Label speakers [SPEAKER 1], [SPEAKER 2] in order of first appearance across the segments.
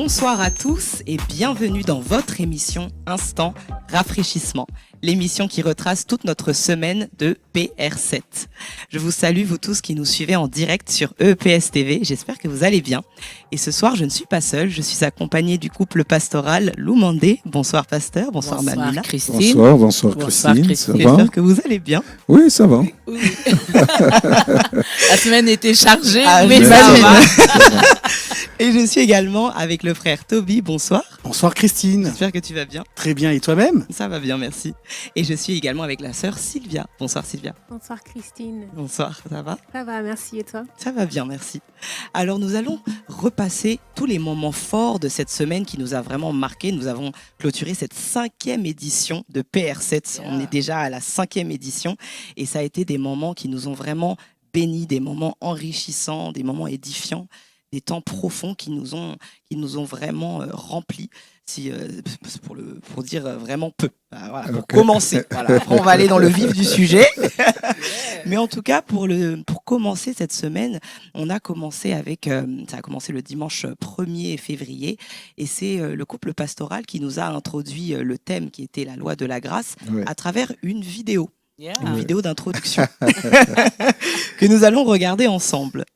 [SPEAKER 1] Bonsoir à tous et bienvenue dans votre émission Instant Rafraîchissement, l'émission qui retrace toute notre semaine de PR7. Je vous salue vous tous qui nous suivez en direct sur EPS TV, j'espère que vous allez bien. Et ce soir, je ne suis pas seule, je suis accompagnée du couple pastoral Loumandé. Bonsoir pasteur, bonsoir Mamina.
[SPEAKER 2] Christine.
[SPEAKER 3] Bonsoir Christine, ça va?
[SPEAKER 1] J'espère que vous allez bien.
[SPEAKER 3] Oui, ça va.
[SPEAKER 2] Oui. La semaine était chargée,
[SPEAKER 1] mais
[SPEAKER 2] mais
[SPEAKER 1] ça
[SPEAKER 2] ça va.
[SPEAKER 1] Et je suis également avec le frère Toby. Bonsoir.
[SPEAKER 4] Bonsoir Christine.
[SPEAKER 1] J'espère que tu vas bien.
[SPEAKER 4] Très bien, et toi-même?
[SPEAKER 1] Ça va bien, merci. Et je suis également avec la sœur Sylvia. Bonsoir Sylvia.
[SPEAKER 5] Bonsoir Christine.
[SPEAKER 1] Bonsoir, ça va?
[SPEAKER 5] Ça va, merci, et toi?
[SPEAKER 1] Ça va bien, merci. Alors nous allons repasser tous les moments forts de cette semaine qui nous a vraiment marqué. Nous avons clôturé cette 5e édition de PR7. On est déjà à la 5e édition et ça a été des moments qui nous ont vraiment bénis, des moments enrichissants, des moments édifiants, des temps profonds qui nous ont vraiment remplis. Pour dire vraiment peu. Voilà, pour commencer. Voilà. Après, on va aller dans le vif du sujet. Mais en tout cas, pour commencer cette semaine, on a commencé ça a commencé le dimanche 1er février. Et c'est le couple pastoral qui nous a introduit le thème qui était la loi de la grâce à travers une vidéo. Une vidéo d'introduction que nous allons regarder ensemble.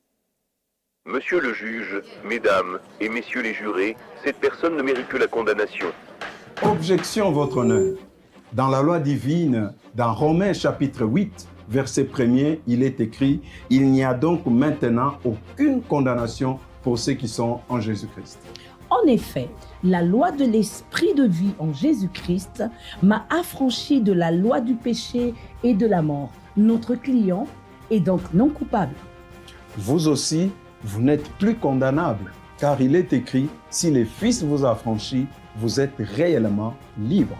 [SPEAKER 6] Monsieur le juge, mesdames et messieurs les jurés, cette personne ne mérite que la condamnation.
[SPEAKER 7] Objection, votre honneur. Dans la loi divine, dans Romains chapitre 8, verset 1er, il est écrit « Il n'y a donc maintenant aucune condamnation pour ceux qui sont en Jésus-Christ. »
[SPEAKER 8] En effet, la loi de l'esprit de vie en Jésus-Christ m'a affranchi de la loi du péché et de la mort. Notre client est donc non coupable.
[SPEAKER 7] Vous aussi, vous n'êtes plus condamnable, car il est écrit « Si le Fils vous a affranchi, vous êtes réellement libre. »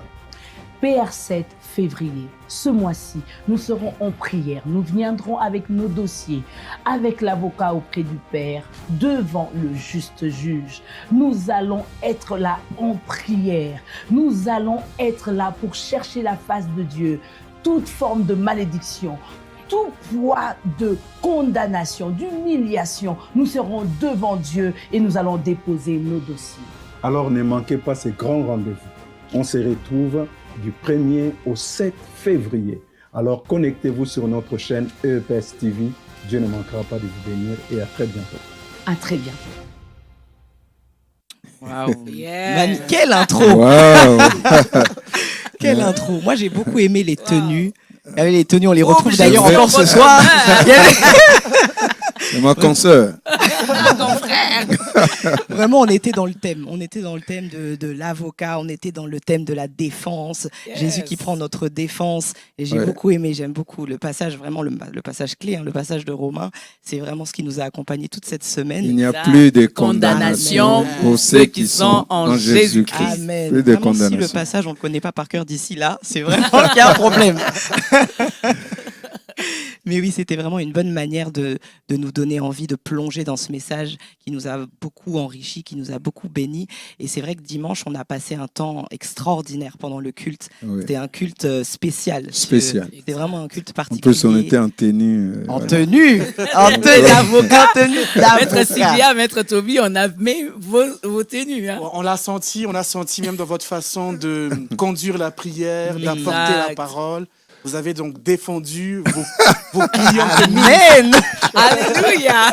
[SPEAKER 8] PR7 février, ce mois-ci, nous serons en prière. Nous viendrons avec nos dossiers, avec l'avocat auprès du Père, devant le juste juge. Nous allons être là en prière. Nous allons être là pour chercher la face de Dieu. Toute forme de malédiction, tout poids de condamnation, d'humiliation, nous serons devant Dieu et nous allons déposer nos dossiers.
[SPEAKER 7] Alors ne manquez pas ces grands rendez-vous. On se retrouve du 1er au 7 février. Alors connectez-vous sur notre chaîne EPS TV. Dieu ne manquera pas de vous bénir et à très bientôt.
[SPEAKER 8] À très bientôt.
[SPEAKER 1] Waouh.
[SPEAKER 2] Yeah.
[SPEAKER 1] Quelle intro.
[SPEAKER 3] Wow.
[SPEAKER 1] Quelle intro. Moi, j'ai beaucoup aimé les tenues. Les tenues, on les retrouve
[SPEAKER 2] j'ai
[SPEAKER 1] d'ailleurs
[SPEAKER 2] vu
[SPEAKER 1] encore ce
[SPEAKER 2] votre
[SPEAKER 1] soir.
[SPEAKER 3] C'est ma consoeur.
[SPEAKER 2] Ton frère.
[SPEAKER 1] Vraiment, on était dans le thème. On était dans le thème de l'avocat. On était dans le thème de la défense.
[SPEAKER 2] Yes.
[SPEAKER 1] Jésus qui prend notre défense. Et j'ai beaucoup aimé. J'aime beaucoup le passage, vraiment le passage clé, le passage de Romains. C'est vraiment ce qui nous a accompagnés toute cette semaine.
[SPEAKER 3] Il n'y a plus de
[SPEAKER 2] condamnation
[SPEAKER 3] condamnation pour ceux qui sont en Jésus-Christ.
[SPEAKER 1] Amen.
[SPEAKER 3] Plus de
[SPEAKER 1] Vraiment, si le
[SPEAKER 3] condamnation.
[SPEAKER 1] passage, on ne le connaît pas par cœur d'ici là, c'est vraiment qu'il y a un problème. Mais oui, c'était vraiment une bonne manière de nous donner envie de plonger dans ce message qui nous a beaucoup enrichis, qui nous a beaucoup bénis. Et c'est vrai que dimanche, on a passé un temps extraordinaire pendant le culte.
[SPEAKER 3] Oui.
[SPEAKER 1] C'était un culte spécial.
[SPEAKER 3] Spécial.
[SPEAKER 1] C'était vraiment un culte
[SPEAKER 3] En
[SPEAKER 1] particulier.
[SPEAKER 3] plus, on était en tenue.
[SPEAKER 1] En tenue d'avocat, tenue d'avocat.
[SPEAKER 2] Maître Sylvia, Maître Toby, on a mis vos tenues. Hein.
[SPEAKER 4] On a senti même dans votre façon de conduire la prière,
[SPEAKER 2] Exact.
[SPEAKER 4] d'apporter la parole. Vous avez donc défendu vos clients.
[SPEAKER 1] Amen.
[SPEAKER 2] Alléluia.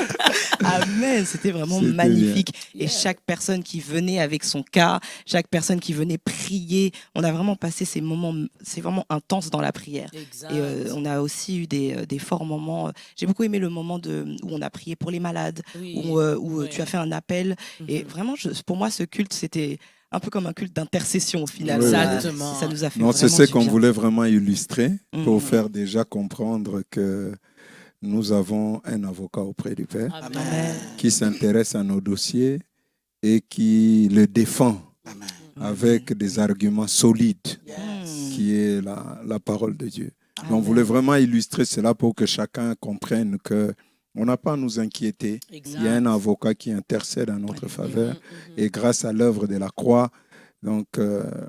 [SPEAKER 1] Amen, c'était vraiment
[SPEAKER 3] C'était
[SPEAKER 1] magnifique.
[SPEAKER 2] bien.
[SPEAKER 1] Et chaque personne qui venait avec son cas, chaque personne qui venait prier, on a vraiment passé ces moments, c'est vraiment intense dans la prière.
[SPEAKER 2] Exact.
[SPEAKER 1] Et on a aussi eu des forts moments. J'ai beaucoup aimé le moment où on a prié pour les malades,
[SPEAKER 2] Oui.
[SPEAKER 1] où tu as fait un appel. Et vraiment, pour moi, ce culte, c'était un peu comme un culte d'intercession au final.
[SPEAKER 3] Oui,
[SPEAKER 2] Exactement.
[SPEAKER 1] Ça nous a fait
[SPEAKER 3] Non, c'est
[SPEAKER 1] vraiment
[SPEAKER 3] ce
[SPEAKER 1] du
[SPEAKER 3] qu'on
[SPEAKER 1] bien.
[SPEAKER 3] voulait vraiment illustrer pour
[SPEAKER 1] Mhm.
[SPEAKER 3] faire déjà comprendre que nous avons un avocat auprès du Père
[SPEAKER 2] Amen.
[SPEAKER 3] qui s'intéresse à nos dossiers et qui le défend avec des arguments solides, qui est la parole de Dieu. Donc, on voulait vraiment illustrer cela pour que chacun comprenne que on n'a pas à nous inquiéter.
[SPEAKER 2] Exact.
[SPEAKER 3] Il y a un avocat qui intercède en notre faveur et grâce à l'œuvre de la croix, donc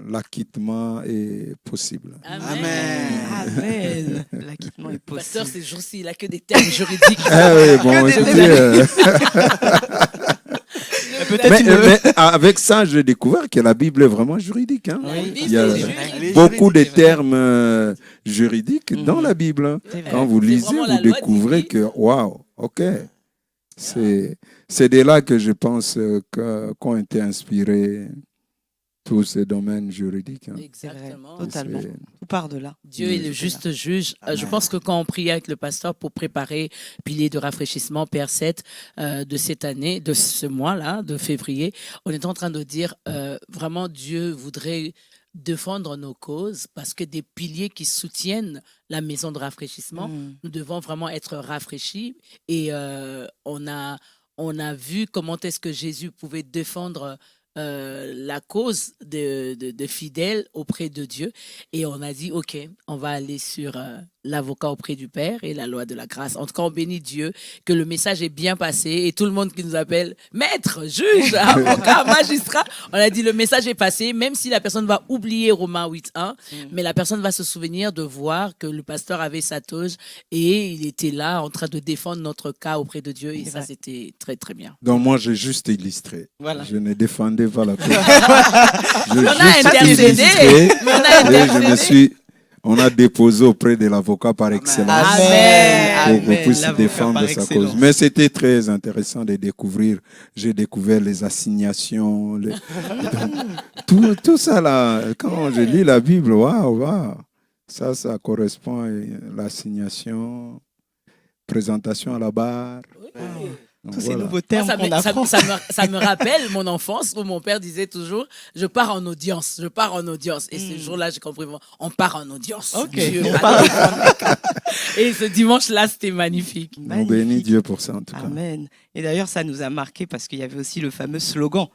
[SPEAKER 3] l'acquittement est possible.
[SPEAKER 1] Amen. L'acquittement est possible.
[SPEAKER 2] Pasteur, ces jours-ci, il n'a que des termes juridiques.
[SPEAKER 3] Ah oui, bon, écoutez, Mais avec ça, j'ai découvert que la Bible est vraiment juridique. Hein.
[SPEAKER 1] Oui,
[SPEAKER 3] Il y a
[SPEAKER 4] Elle est
[SPEAKER 3] beaucoup de
[SPEAKER 4] juridique, c'est vrai.
[SPEAKER 3] termes juridiques dans la Bible. Hein.
[SPEAKER 1] C'est vrai.
[SPEAKER 3] Quand vous
[SPEAKER 2] C'est
[SPEAKER 3] lisez,
[SPEAKER 2] vraiment la
[SPEAKER 3] vous
[SPEAKER 2] loi
[SPEAKER 3] découvrez
[SPEAKER 2] divine.
[SPEAKER 3] que, waouh, ok. C'est de là que je pense qu'ont été inspirés tous ces domaines juridiques. Hein.
[SPEAKER 1] C'est vrai,
[SPEAKER 2] Exactement.
[SPEAKER 1] totalement.
[SPEAKER 3] C'est-
[SPEAKER 1] Tout part de là.
[SPEAKER 2] Dieu est le juste juge. Je pense que quand on prie avec le pasteur pour préparer pilier de rafraîchissement PR7 de cette année, de ce mois-là, de février, on est en train de dire vraiment Dieu voudrait défendre nos causes parce que des piliers qui soutiennent la maison de rafraîchissement, nous devons vraiment être rafraîchis et on a vu comment est-ce que Jésus pouvait défendre la cause de fidèles auprès de Dieu. Et on a dit, OK, on va aller sur l'avocat auprès du Père et la loi de la grâce. En tout cas, on bénit Dieu que le message est bien passé et tout le monde qui nous appelle maître, juge, avocat, magistrat, on a dit le message est passé, même si la personne va oublier Romains 8.1, mais la personne va se souvenir de voir que le pasteur avait sa toge et il était là en train de défendre notre cas auprès de Dieu et
[SPEAKER 1] C'est
[SPEAKER 2] ça,
[SPEAKER 1] vrai.
[SPEAKER 2] c'était très, très bien.
[SPEAKER 3] Donc moi, j'ai juste illustré.
[SPEAKER 1] Voilà.
[SPEAKER 3] Je ne défendais pas la cause. J'ai
[SPEAKER 2] On a
[SPEAKER 3] juste
[SPEAKER 2] intercédé,
[SPEAKER 3] illustré
[SPEAKER 2] mais on a
[SPEAKER 3] et je me
[SPEAKER 2] intercédé.
[SPEAKER 3] on a déposé auprès de l'avocat par excellence
[SPEAKER 1] Amen.
[SPEAKER 3] pour qu'on puisse
[SPEAKER 1] L'avocat
[SPEAKER 3] défendre
[SPEAKER 1] par
[SPEAKER 3] sa
[SPEAKER 1] excellence.
[SPEAKER 3] cause. Mais c'était très intéressant de découvrir. J'ai découvert les assignations, tout ça là. Quand je lis la Bible, waouh. Ça correspond à l'assignation, présentation à la barre. Donc,
[SPEAKER 1] Tous ces
[SPEAKER 3] voilà.
[SPEAKER 1] nouveaux termes
[SPEAKER 2] Moi,
[SPEAKER 1] qu'on apprend.
[SPEAKER 2] ça me rappelle mon enfance où mon père disait toujours je pars en audience. Et ce jour-là, j'ai compris, on part en audience.
[SPEAKER 1] Ok.
[SPEAKER 2] Dieu
[SPEAKER 1] On
[SPEAKER 2] va
[SPEAKER 1] part-
[SPEAKER 2] défendre. Et ce dimanche-là, c'était magnifique.
[SPEAKER 3] On
[SPEAKER 1] Magnifique.
[SPEAKER 3] bénit Dieu pour ça en tout cas.
[SPEAKER 1] Amen. Et d'ailleurs, ça nous a marqué parce qu'il y avait aussi le fameux slogan.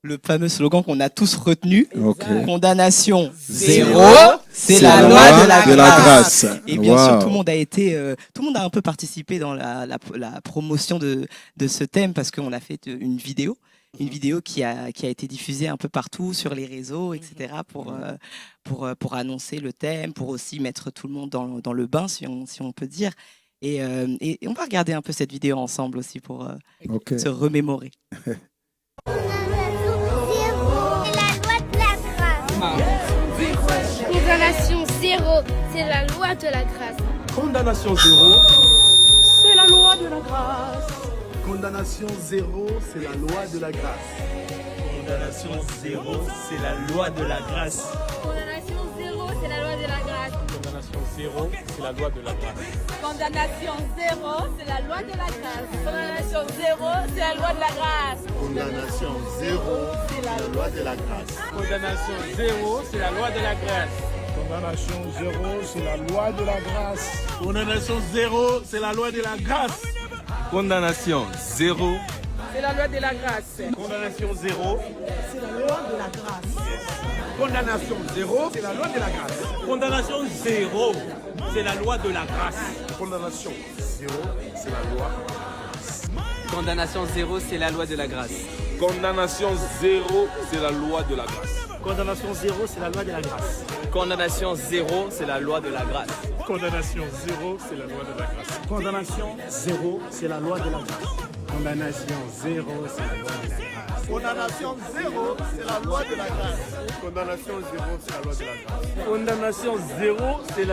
[SPEAKER 1] Le fameux slogan qu'on a tous retenu.
[SPEAKER 3] Ok.
[SPEAKER 1] Condamnation
[SPEAKER 2] Zéro,
[SPEAKER 1] zéro, c'est la loi de la grâce. Et bien sûr,
[SPEAKER 3] Wow.
[SPEAKER 1] tout le monde a un peu participé dans la promotion de ce thème parce qu'on a fait une vidéo qui a été diffusée un peu partout sur les réseaux, etc. pour annoncer le thème, pour aussi mettre tout le monde dans le bain, si on peut dire. Et on va regarder un peu cette vidéo ensemble aussi pour
[SPEAKER 3] Ok.
[SPEAKER 1] se remémorer.
[SPEAKER 9] Condamnation zéro, c'est la loi de la grâce.
[SPEAKER 4] Condamnation zéro, c'est la loi de la grâce. Condamnation zéro, c'est la loi de la grâce.
[SPEAKER 10] Condamnation zéro, c'est la loi de la grâce.
[SPEAKER 9] Condamnation zéro, c'est la loi de la grâce.
[SPEAKER 10] Condamnation zéro, c'est la loi de la grâce.
[SPEAKER 9] Condamnation zéro, c'est la loi de la grâce. Condamnation zéro, c'est la loi de la grâce.
[SPEAKER 10] Condamnation zéro, c'est la loi de la grâce. Condamnation zéro, c'est la loi de la grâce.
[SPEAKER 11] Condamnation zéro, c'est la loi de la grâce.
[SPEAKER 10] Condamnation zéro, c'est la loi de la grâce. Condamnation zéro,
[SPEAKER 2] C'est la loi de la grâce.
[SPEAKER 10] condamnation zéro,
[SPEAKER 11] C'est la loi de la grâce.
[SPEAKER 10] condamnation zéro, c'est la loi de la grâce. Condamnation zéro, c'est la loi de la grâce.
[SPEAKER 11] Condamnation zéro, c'est la loi.
[SPEAKER 12] Condamnation zéro, c'est la loi de la grâce.
[SPEAKER 10] Condamnation zéro, c'est la loi de la grâce.
[SPEAKER 11] Condamnation zéro, c'est la loi de la grâce.
[SPEAKER 12] Condamnation zéro, c'est la loi de la grâce.
[SPEAKER 11] Condamnation zéro, c'est la loi de la grâce. Condamnation zéro, c'est la loi de la grâce. Condamnation zéro, c'est la loi de la grâce.
[SPEAKER 10] Condamnation zéro, c'est la loi de la grâce. Condamnation zéro, c'est la loi de la grâce.
[SPEAKER 11] Condamnation zéro, c'est la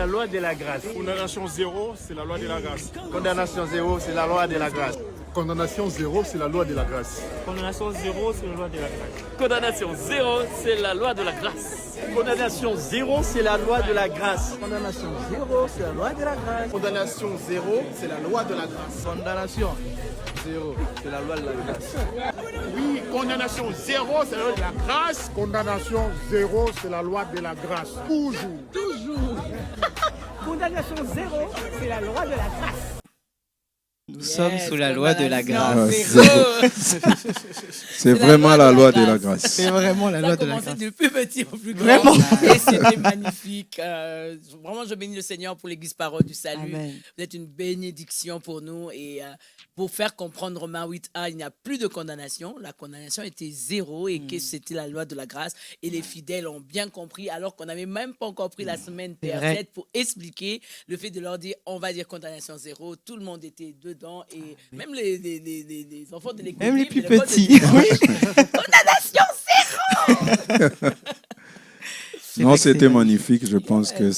[SPEAKER 11] loi de la grâce.
[SPEAKER 10] Condamnation zéro, c'est la loi de la grâce.
[SPEAKER 11] Condamnation zéro, c'est la loi de la grâce.
[SPEAKER 10] Condamnation zéro, c'est la loi de la grâce.
[SPEAKER 11] Condamnation zéro, c'est la loi de la grâce.
[SPEAKER 12] Condamnation zéro, c'est la loi de la grâce.
[SPEAKER 11] Condamnation zéro, c'est la loi de la grâce. Condamnation zéro, c'est la loi de la grâce.
[SPEAKER 10] Condamnation zéro, c'est la loi de la grâce.
[SPEAKER 11] Condamnation zéro, c'est la loi de la grâce.
[SPEAKER 10] Oui, condamnation zéro, c'est la loi de la grâce.
[SPEAKER 11] Condamnation zéro, c'est la loi de la grâce. Toujours.
[SPEAKER 2] Toujours.
[SPEAKER 11] Condamnation zéro, c'est la loi de la grâce.
[SPEAKER 1] Nous sommes sous la loi de la grâce.
[SPEAKER 3] C'est vraiment la loi de la grâce.
[SPEAKER 1] C'est vraiment la loi de la
[SPEAKER 2] grâce. Ça a commencé
[SPEAKER 1] grâce.
[SPEAKER 2] depuis petit au plus grand.
[SPEAKER 1] Vraiment.
[SPEAKER 2] Et c'était magnifique. Vraiment, je bénis le Seigneur pour l'Église Parole du Salut.
[SPEAKER 1] Amen.
[SPEAKER 2] Vous êtes une bénédiction pour nous. Et pour faire comprendre Romains 8.1, il n'y a plus de condamnation. La condamnation était zéro et que c'était la loi de la grâce. Et les fidèles ont bien compris, alors qu'on n'avait même pas encore pris la semaine
[SPEAKER 1] C'est vrai.
[SPEAKER 2] PR7 pour expliquer le fait de leur dire, on va dire condamnation zéro. Tout le monde était dedans. dedans et même les enfants de l'école.
[SPEAKER 1] Même les plus petits.
[SPEAKER 2] Condamnation zéro.
[SPEAKER 3] Non, c'était magnifique. Je pense que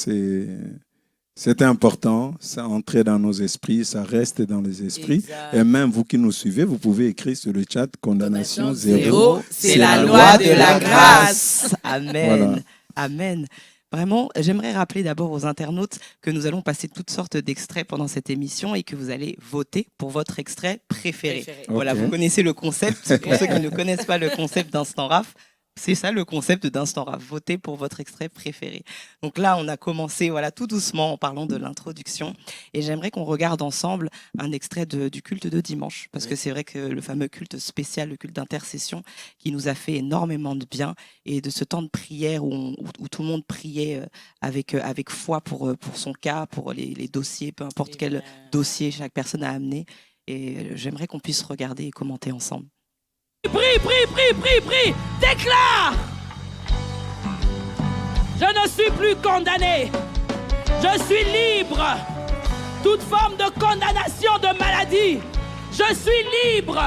[SPEAKER 3] c'était important. Ça entrait dans nos esprits, ça reste dans les esprits.
[SPEAKER 2] Exact.
[SPEAKER 3] Et même vous qui nous suivez, vous pouvez écrire sur le chat condamnation zéro.
[SPEAKER 1] C'est la loi de la grâce. Amen.
[SPEAKER 3] Voilà.
[SPEAKER 1] Amen. Vraiment, j'aimerais rappeler d'abord aux internautes que nous allons passer toutes sortes d'extraits pendant cette émission et que vous allez voter pour votre extrait préféré. Voilà,
[SPEAKER 3] Ok.
[SPEAKER 1] vous connaissez le concept. Pour ceux qui ne connaissent pas le concept d'Instant Raf, c'est ça le concept d'Instant Raf, voter pour votre extrait préféré. Donc là, on a commencé tout doucement en parlant de l'introduction et j'aimerais qu'on regarde ensemble un extrait du culte de dimanche parce que c'est vrai que le fameux culte spécial, le culte d'intercession qui nous a fait énormément de bien et de ce temps de prière où tout le monde priait avec foi pour son cas, pour les dossiers, peu importe quel dossier chaque personne a amené et j'aimerais qu'on puisse regarder et commenter ensemble.
[SPEAKER 9] Prie, déclare. Je ne suis plus condamné. Je suis libre. Toute forme de condamnation de maladie. Je suis libre.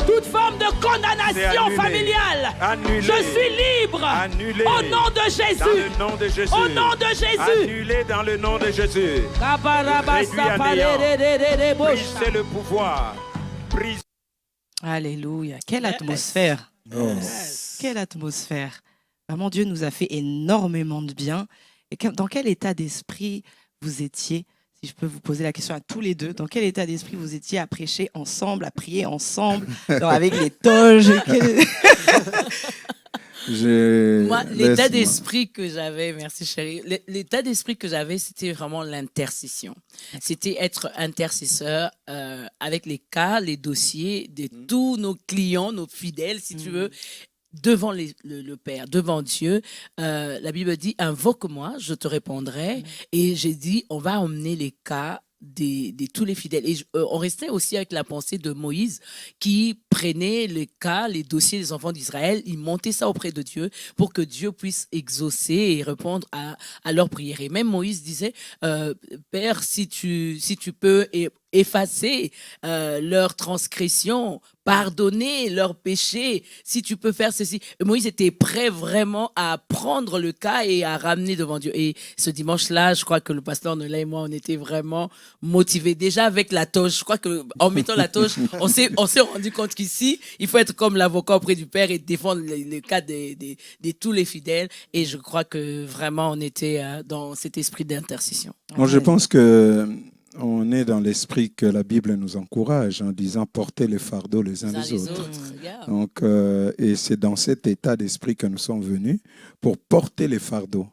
[SPEAKER 9] Toute forme de condamnation
[SPEAKER 10] annulé.
[SPEAKER 9] familiale.
[SPEAKER 10] Annulé.
[SPEAKER 9] Je suis libre.
[SPEAKER 10] Annulé.
[SPEAKER 9] Au nom de Jésus.
[SPEAKER 10] Dans le nom de Jésus.
[SPEAKER 9] Au nom de Jésus.
[SPEAKER 10] Annulé dans le nom de Jésus. Réduit à néant. Brisez le pouvoir. Brisez.
[SPEAKER 1] Alléluia. Quelle atmosphère. Quelle atmosphère. Vraiment, Dieu nous a fait énormément de bien. Et dans quel état d'esprit vous étiez, si je peux vous poser la question à tous les deux, dans quel état d'esprit vous étiez à prêcher ensemble, à prier ensemble, avec les toges
[SPEAKER 2] Moi, l'état d'esprit que j'avais, merci chérie, l'état d'esprit que j'avais, c'était vraiment l'intercession. C'était être intercesseur avec les cas, les dossiers de tous nos clients, nos fidèles, si tu veux, devant le Père, devant Dieu. La Bible dit, invoque-moi, je te répondrai. Et j'ai dit, on va emmener les cas de tous les fidèles. Et on restait aussi avec la pensée de Moïse qui prenait les cas, les dossiers des enfants d'Israël, il montait ça auprès de Dieu pour que Dieu puisse exaucer et répondre à leurs prières. Et même Moïse disait, Père, si tu peux effacer leurs transgressions, pardonner leurs péchés, si tu peux faire ceci. Moïse était prêt vraiment à prendre le cas et à ramener devant Dieu. Et ce dimanche-là, je crois que le pasteur Nola et moi, on était vraiment motivés. Déjà avec la toge, je crois qu'en mettant la toge, on s'est rendu compte qu'ici, il faut être comme l'avocat auprès du Père et défendre le cas de tous les fidèles. Et je crois que vraiment, on était dans cet esprit d'intercession.
[SPEAKER 3] Moi, je pense que on est dans l'esprit que la Bible nous encourage en disant porter les fardeaux les uns les autres.
[SPEAKER 2] Yeah.
[SPEAKER 3] Donc, et c'est dans cet état d'esprit que nous sommes venus pour porter les fardeaux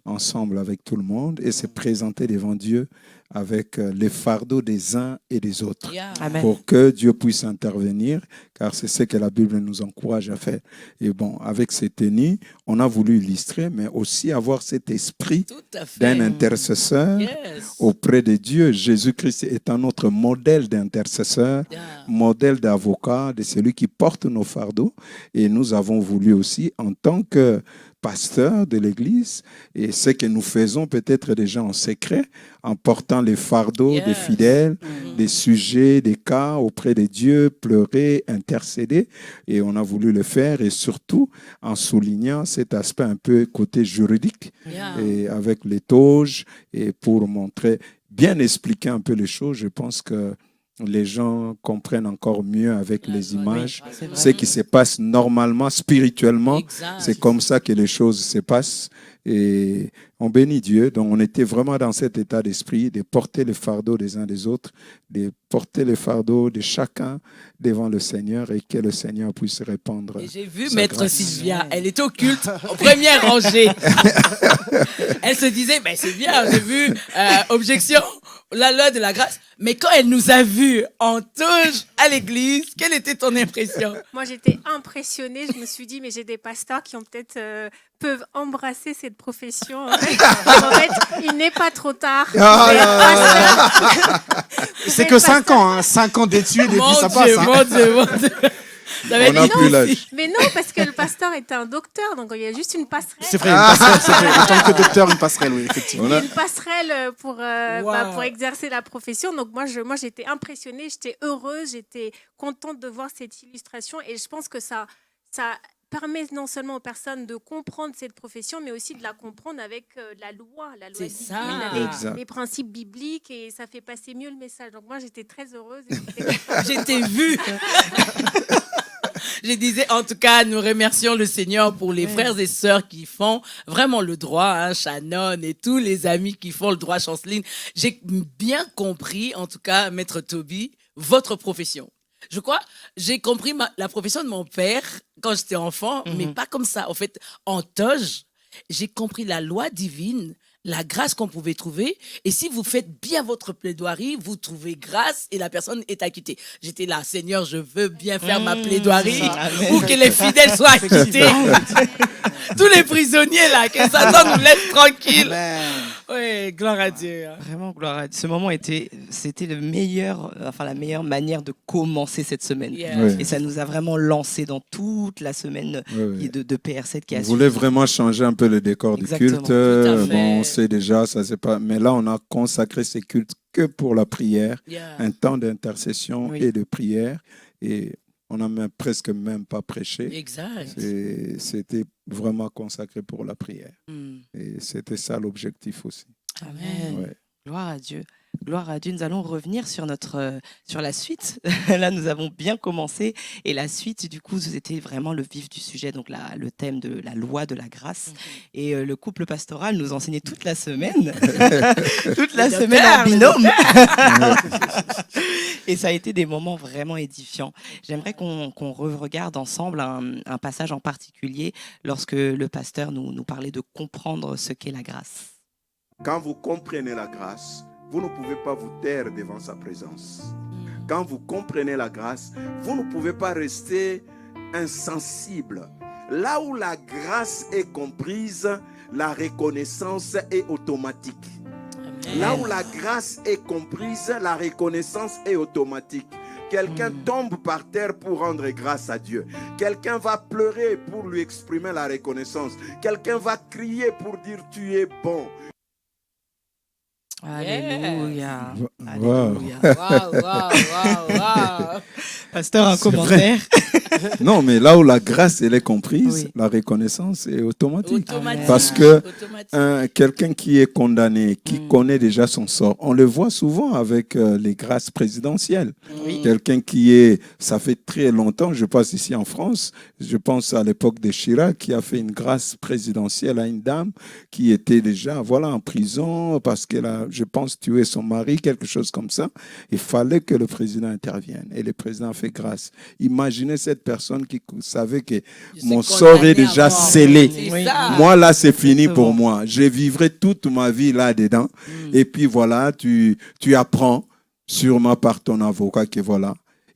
[SPEAKER 3] ensemble avec tout le monde et se présenter devant Dieu avec les fardeaux des uns et des autres pour que Dieu puisse intervenir, car c'est ce que la Bible nous encourage à faire. Et bon, avec ces tenues, on a voulu illustrer, mais aussi avoir cet esprit d'un intercesseur auprès de Dieu. Jésus-Christ est un autre modèle d'intercesseur, modèle d'avocat, de celui qui porte nos fardeaux. Et nous avons voulu aussi, en tant que pasteur de l'Église, et ce que nous faisons peut-être déjà en secret, en portant les fardeaux des fidèles, des sujets, des cas auprès de Dieu, pleurer, intercéder, et on a voulu le faire, et surtout en soulignant cet aspect un peu côté juridique, et avec les toges, et pour montrer, bien expliquer un peu les choses. Je pense que les gens comprennent encore mieux avec les images ce qui se passe normalement, spirituellement. C'est comme ça que les choses se passent. Et on bénit Dieu. Donc, on était vraiment dans cet état d'esprit de porter les fardeaux des uns des autres, de porter les fardeaux de chacun devant le Seigneur et que le Seigneur puisse répondre.
[SPEAKER 2] Et j'ai vu Maître Sylvia, elle était au culte, en première rangée. Elle se disait, ben c'est bien, j'ai vu, objection, la loi de la grâce. Mais quand elle nous a vus en touche à l'église, quelle était ton impression?
[SPEAKER 5] Moi, j'étais impressionnée. Je me suis dit, mais j'ai des pasteurs qui ont peut-être peuvent embrasser cette profession. En fait, il n'est pas trop tard.
[SPEAKER 11] C'est que 5 ans, hein, 5 ans d'études et puis ça passe.
[SPEAKER 2] Mon Dieu.
[SPEAKER 3] On n'a plus l'âge.
[SPEAKER 5] Mais non, parce que le pasteur était un docteur, donc il y a juste une passerelle.
[SPEAKER 11] C'est vrai, une passerelle, c'est vrai. En tant que docteur, une passerelle, oui, effectivement.
[SPEAKER 5] Il y a une passerelle pour exercer la profession. Donc moi j'étais impressionnée, j'étais heureuse, j'étais contente de voir cette illustration. Et je pense que ça permet non seulement aux personnes de comprendre cette profession, mais aussi de la comprendre avec la loi divine, avec les principes bibliques, et ça fait passer mieux le message. Donc moi, j'étais très heureuse.
[SPEAKER 2] J'étais vue. Je disais, en tout cas, nous remercions le Seigneur pour les frères et sœurs qui font vraiment le droit, Shannon et tous les amis qui font le droit, Chanceline. J'ai bien compris, en tout cas, Maître Toby, votre profession. Je crois, j'ai compris la profession de mon père quand j'étais enfant, mais pas comme ça. En fait, en toge, j'ai compris la loi divine, la grâce qu'on pouvait trouver. Et si vous faites bien votre plaidoirie, vous trouvez grâce et la personne est acquittée. J'étais là, Seigneur, je veux bien faire ma plaidoirie pour que les fidèles soient acquittés. Tous les prisonniers là, que Satan nous laisse tranquilles. Oui, gloire à Dieu.
[SPEAKER 1] Vraiment, gloire à Dieu. Ce moment c'était la meilleure manière de commencer cette semaine. Et ça nous a vraiment lancé dans toute la semaine de PR7 qui a suivi.
[SPEAKER 3] On voulait vraiment changer un peu le décor du culte. Bon, on sait déjà, ça c'est pas. Mais là, on a consacré ces cultes que pour la prière, un temps d'intercession et de prière. Et on n'a presque même pas prêché.
[SPEAKER 2] Exact.
[SPEAKER 3] C'était vraiment consacré pour la prière. Et c'était ça l'objectif aussi.
[SPEAKER 1] Amen. Ouais. Gloire à Dieu. Gloire à Dieu. Nous allons revenir sur la suite. Là, nous avons bien commencé. Et la suite, du coup, c'était vraiment le vif du sujet. Donc, le thème de la loi de la grâce. Et le couple pastoral nous enseignait toute la semaine. Toute la semaine en binôme. Et ça a été des moments vraiment édifiants. J'aimerais qu'on regarde ensemble un passage en particulier lorsque le pasteur nous parlait de comprendre ce qu'est la grâce.
[SPEAKER 7] Quand vous comprenez la grâce, vous ne pouvez pas vous taire devant sa présence. Quand vous comprenez la grâce, vous ne pouvez pas rester insensible. Là où la grâce est comprise, la reconnaissance est automatique. Amen. Là où la grâce est comprise, la reconnaissance est automatique. Quelqu'un tombe par terre pour rendre grâce à Dieu. Quelqu'un va pleurer pour lui exprimer la reconnaissance. Quelqu'un va crier pour dire tu es bon.
[SPEAKER 1] Alléluia.
[SPEAKER 2] Alléluia. Wow.
[SPEAKER 1] Pasteur, un commentaire.
[SPEAKER 3] Non, mais là où la grâce elle est comprise, la reconnaissance est automatique. Parce que quelqu'un qui est condamné, qui connaît déjà son sort, on le voit souvent avec les grâces présidentielles. Quelqu'un ça fait très longtemps, je passe ici en France, je pense à l'époque de Chirac, qui a fait une grâce présidentielle à une dame qui était déjà en prison parce qu'elle a, je pense, tué son mari, quelque chose comme ça. Il fallait que le président intervienne. Et le président a fait grâce. Imaginez cette personne qui savait que mon sort est déjà scellé. Moi, là, c'est fini pour moi. Je vivrai toute ma vie là-dedans. Et puis voilà, tu apprends sûrement par ton avocat que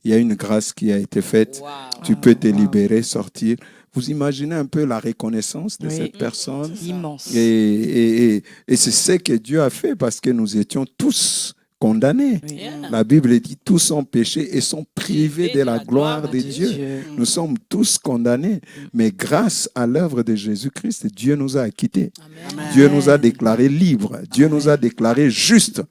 [SPEAKER 3] il y a une grâce qui a été faite. Tu peux te libérer, sortir. Vous imaginez un peu la reconnaissance de cette personne.
[SPEAKER 1] Immense.
[SPEAKER 3] Et c'est ce que Dieu a fait parce que nous étions tous condamnés. La Bible dit tous ont péché et sont privés de la gloire de Dieu. Nous sommes tous condamnés. Mais grâce à l'œuvre de Jésus-Christ, Dieu nous a acquittés. Amen. Dieu nous a déclarés libres. Dieu nous a déclarés justes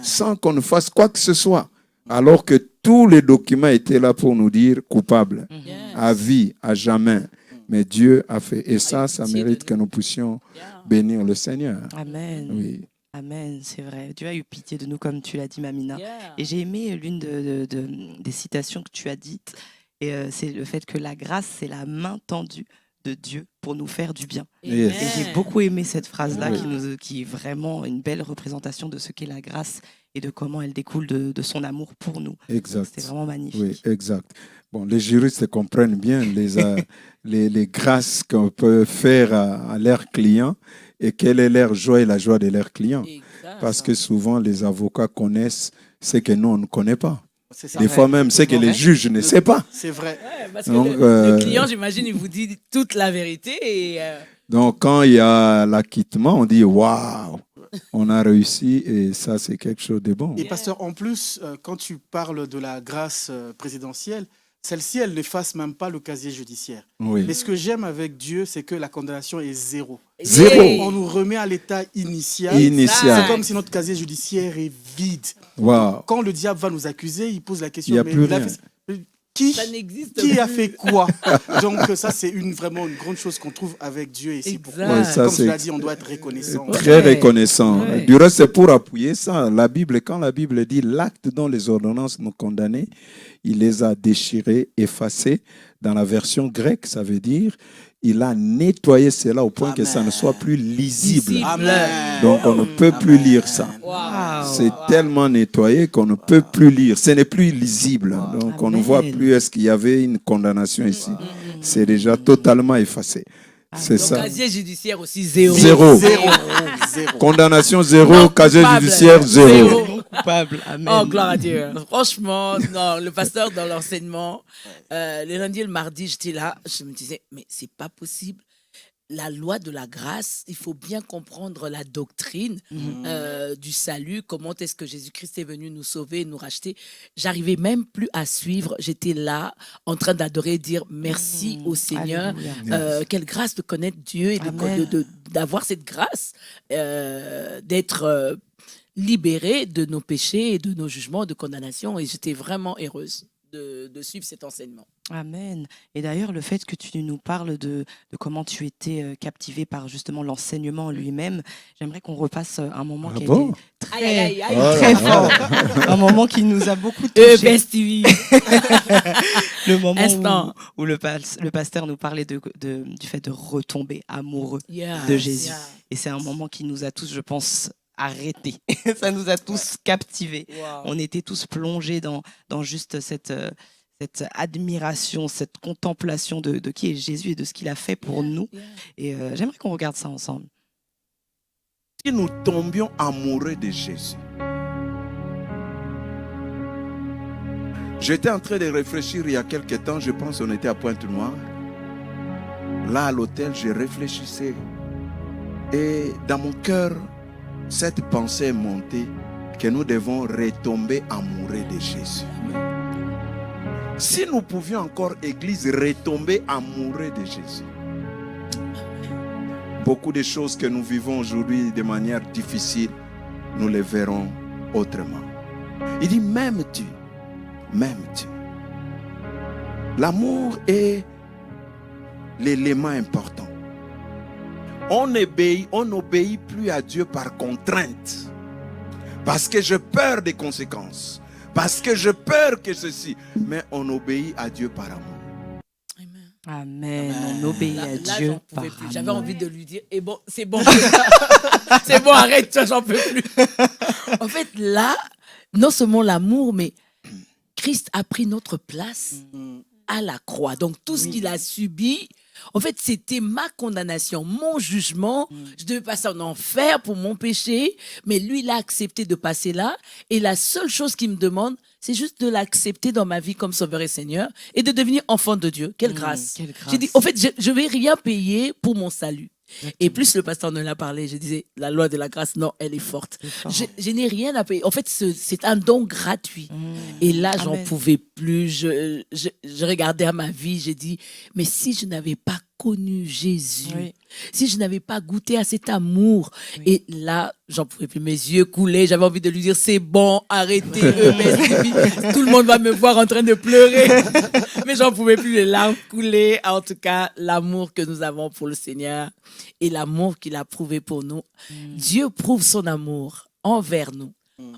[SPEAKER 3] sans qu'on ne fasse quoi que ce soit. Alors que tous les documents étaient là pour nous dire coupables, à vie, à jamais. Mais Dieu a fait. Et ça mérite que nous puissions bénir le Seigneur.
[SPEAKER 1] Amen.
[SPEAKER 3] Oui.
[SPEAKER 1] Amen, c'est vrai. Dieu a eu pitié de nous, comme tu l'as dit, Mamina. Et j'ai aimé l'une des citations que tu as dites. Et c'est le fait que la grâce, c'est la main tendue de Dieu pour nous faire du bien. Et j'ai beaucoup aimé cette phrase-là qui est vraiment une belle représentation de ce qu'est la grâce et de comment elle découle de son amour pour nous.
[SPEAKER 3] Exact.
[SPEAKER 1] C'est vraiment magnifique.
[SPEAKER 3] Oui, exact. Bon, les juristes comprennent bien les grâces qu'on peut faire à leurs clients et quelle est leur joie et la joie de leurs clients. Parce que souvent, les avocats connaissent ce que nous, on ne connaît pas. Des fois même, ce que les juges ne savent pas.
[SPEAKER 11] C'est vrai.
[SPEAKER 2] Parce que le client, j'imagine, il vous dit toute la vérité.
[SPEAKER 3] Donc, quand il y a l'acquittement, on dit « Waouh !» On a réussi et ça, c'est quelque chose de bon.
[SPEAKER 11] Et pasteur, en plus, quand tu parles de la grâce présidentielle, celle-ci, elle n'efface même pas le casier judiciaire.
[SPEAKER 3] Oui.
[SPEAKER 11] Mais ce que j'aime avec Dieu, c'est que la condamnation est zéro.
[SPEAKER 3] Zéro.
[SPEAKER 11] On nous remet à l'état initial.
[SPEAKER 3] Initial.
[SPEAKER 11] C'est comme si notre casier judiciaire est vide.
[SPEAKER 3] Wow.
[SPEAKER 11] Quand le diable va nous accuser, il pose la question,
[SPEAKER 3] Il y a
[SPEAKER 11] mais
[SPEAKER 3] plus
[SPEAKER 11] il a
[SPEAKER 3] rien.
[SPEAKER 11] fait- qui a fait quoi? Donc ça, c'est vraiment une grande chose qu'on trouve avec Dieu. Et c'est pourquoi,
[SPEAKER 3] Ouais, ça,
[SPEAKER 11] comme tu l'as
[SPEAKER 3] c'est
[SPEAKER 11] dit, on doit être reconnaissant.
[SPEAKER 3] très reconnaissant. Du reste, c'est pour appuyer ça. Quand la Bible dit l'acte dont les ordonnances nous condamnaient, il les a déchirés, effacés. Dans la version grecque, ça veut dire il a nettoyé cela au point que ça ne soit plus lisible.
[SPEAKER 11] Amen.
[SPEAKER 3] Donc on ne peut plus lire ça. C'est tellement nettoyé qu'on ne peut plus lire. Ce n'est plus lisible. Donc on ne voit plus est-ce qu'il y avait une condamnation ici. C'est déjà totalement effacé. C'est
[SPEAKER 2] Donc,
[SPEAKER 3] ça.
[SPEAKER 2] casier judiciaire aussi zéro.
[SPEAKER 3] Zéro. Condamnation zéro, casier
[SPEAKER 2] Coupable.
[SPEAKER 3] judiciaire zéro.
[SPEAKER 1] Coupable. Amen.
[SPEAKER 2] Oh, gloire à Dieu. Franchement, non, le pasteur, dans l'enseignement, le lundi et le mardi, j'étais là, je me disais, mais c'est pas possible. La loi de la grâce, il faut bien comprendre la doctrine du salut, comment est-ce que Jésus-Christ est venu nous sauver, nous racheter. J'arrivais même plus à suivre. J'étais là, en train d'adorer, dire merci au Seigneur. Quelle grâce de connaître Dieu et d'avoir cette grâce, d'être libéré de nos péchés et de nos jugements, de condamnation. Et j'étais vraiment heureuse de suivre cet enseignement.
[SPEAKER 1] Amen. Et d'ailleurs, le fait que tu nous parles de comment tu étais captivé par justement l'enseignement lui-même, j'aimerais qu'on repasse un moment qui a été très fort. Un moment qui nous a beaucoup touchés. Le moment où le pasteur nous parlait du fait de retomber amoureux de Jésus. Et c'est un moment qui nous a tous, je pense, arrêtés. Ça nous a tous captivés. On était tous plongés dans juste cette admiration, cette contemplation de qui est Jésus et de ce qu'il a fait pour nous. Et j'aimerais qu'on regarde ça ensemble.
[SPEAKER 7] Si nous tombions amoureux de Jésus. J'étais en train de réfléchir il y a quelque temps, je pense qu'on était à Pointe-Noire. Là, à l'hôtel, je réfléchissais. Et dans mon cœur, cette pensée est montée que nous devons retomber amoureux de Jésus. Si nous pouvions encore, Église, retomber amoureux de Jésus. Beaucoup de choses que nous vivons aujourd'hui de manière difficile, nous les verrons autrement. Il dit, m'aimes-tu? M'aimes-tu? L'amour est l'élément important. On n'obéit plus à Dieu par contrainte. Parce que j'ai peur des conséquences. Parce que j'ai peur que ceci. Mais on obéit à Dieu par amour.
[SPEAKER 1] Amen. On obéit à Dieu par amour.
[SPEAKER 2] J'avais envie de lui dire, et bon, c'est bon. C'est bon, arrête, j'en peux plus. En fait, là, non seulement l'amour, mais Christ a pris notre place à la croix. Donc, tout ce qu'il a subi, en fait, c'était ma condamnation, mon jugement. Je devais passer en enfer pour mon péché, mais lui, il a accepté de passer là. Et la seule chose qu'il me demande, c'est juste de l'accepter dans ma vie comme Sauveur et Seigneur et de devenir enfant de Dieu. Quelle grâce. J'ai dit, en fait, je ne vais rien payer pour mon salut. Et plus le pasteur en a parlé, je disais, la loi de la grâce, non, elle est forte. Je n'ai rien à payer. En fait, c'est un don gratuit. Et là, j'en pouvais plus. Je regardais à ma vie, j'ai dit, mais si je n'avais pas connu Jésus, si je n'avais pas goûté à cet amour, et là, j'en pouvais plus, mes yeux coulaient, j'avais envie de lui dire, c'est bon, arrêtez, tout le monde va me voir en train de pleurer, mais j'en pouvais plus, les larmes coulaient. En tout cas, l'amour que nous avons pour le Seigneur et l'amour qu'il a prouvé pour nous, Dieu prouve son amour envers nous.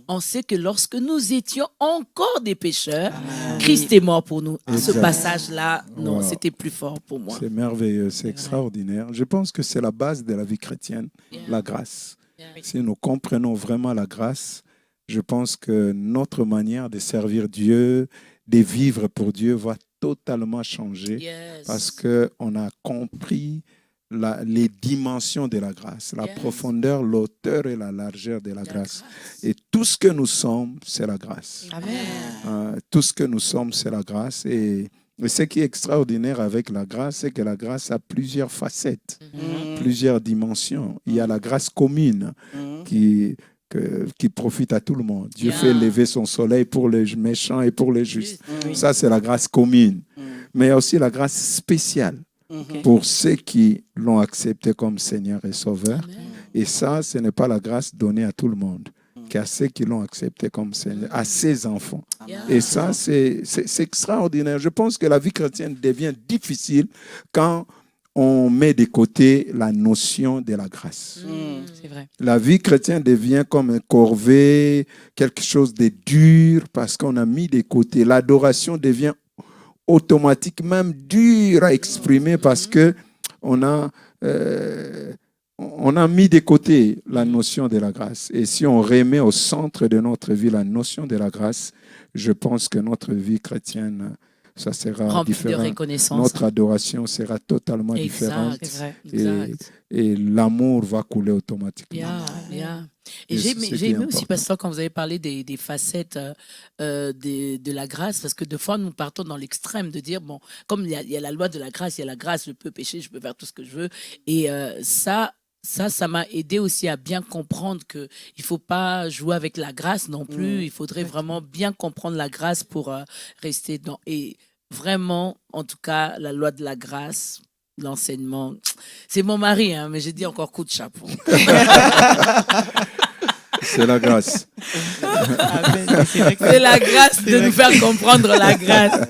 [SPEAKER 2] On sait que lorsque nous étions encore des pécheurs, Christ est mort pour nous. Ce passage-là, non, c'était plus fort pour moi.
[SPEAKER 3] C'est merveilleux, c'est extraordinaire. Je pense que c'est la base de la vie chrétienne, la grâce. Si nous comprenons vraiment la grâce, je pense que notre manière de servir Dieu, de vivre pour Dieu va totalement changer parce qu'on a compris les dimensions de la grâce, la profondeur, l'auteur et la largeur de la grâce. Et tout ce que nous sommes, c'est la grâce. Tout ce que nous sommes, c'est la grâce. Et ce qui est extraordinaire avec la grâce, c'est que la grâce a plusieurs facettes, plusieurs dimensions. Il y a la grâce commune que qui profite à tout le monde. Dieu fait lever son soleil pour les méchants et pour les justes. Ça, c'est la grâce commune. Mais il y a aussi la grâce spéciale pour ceux qui l'ont accepté comme Seigneur et Sauveur. Et ça, ce n'est pas la grâce donnée à tout le monde, qu'à ceux qui l'ont accepté comme Seigneur, à ses enfants. Et ça, c'est extraordinaire. Je pense que la vie chrétienne devient difficile quand on met de côté la notion de la grâce.
[SPEAKER 1] C'est vrai.
[SPEAKER 3] La vie chrétienne devient comme un corvée, quelque chose de dur parce qu'on a mis de côté. L'adoration devient automatique, même dur à exprimer parce que on a mis de côté la notion de la grâce. Et si on remet au centre de notre vie la notion de la grâce, je pense que notre vie chrétienne, ça sera
[SPEAKER 2] rempli
[SPEAKER 3] différent.
[SPEAKER 2] de reconnaissance.
[SPEAKER 3] Notre adoration sera totalement différente. Et l'amour va couler automatiquement.
[SPEAKER 2] Et j'ai aimé aussi, pasteur, quand vous avez parlé des facettes de la grâce, parce que des fois, nous partons dans l'extrême de dire, bon, comme il y a la loi de la grâce, il y a la grâce, je peux pécher, je peux faire tout ce que je veux. Et ça m'a aidé aussi à bien comprendre qu'il ne faut pas jouer avec la grâce non plus. Il faudrait vraiment bien comprendre la grâce pour rester dans... Et vraiment, en tout cas, la loi de la grâce, l'enseignement, c'est mon mari, hein, mais j'ai dit encore coup de chapeau.
[SPEAKER 3] C'est la grâce.
[SPEAKER 2] C'est la grâce de nous faire comprendre la grâce.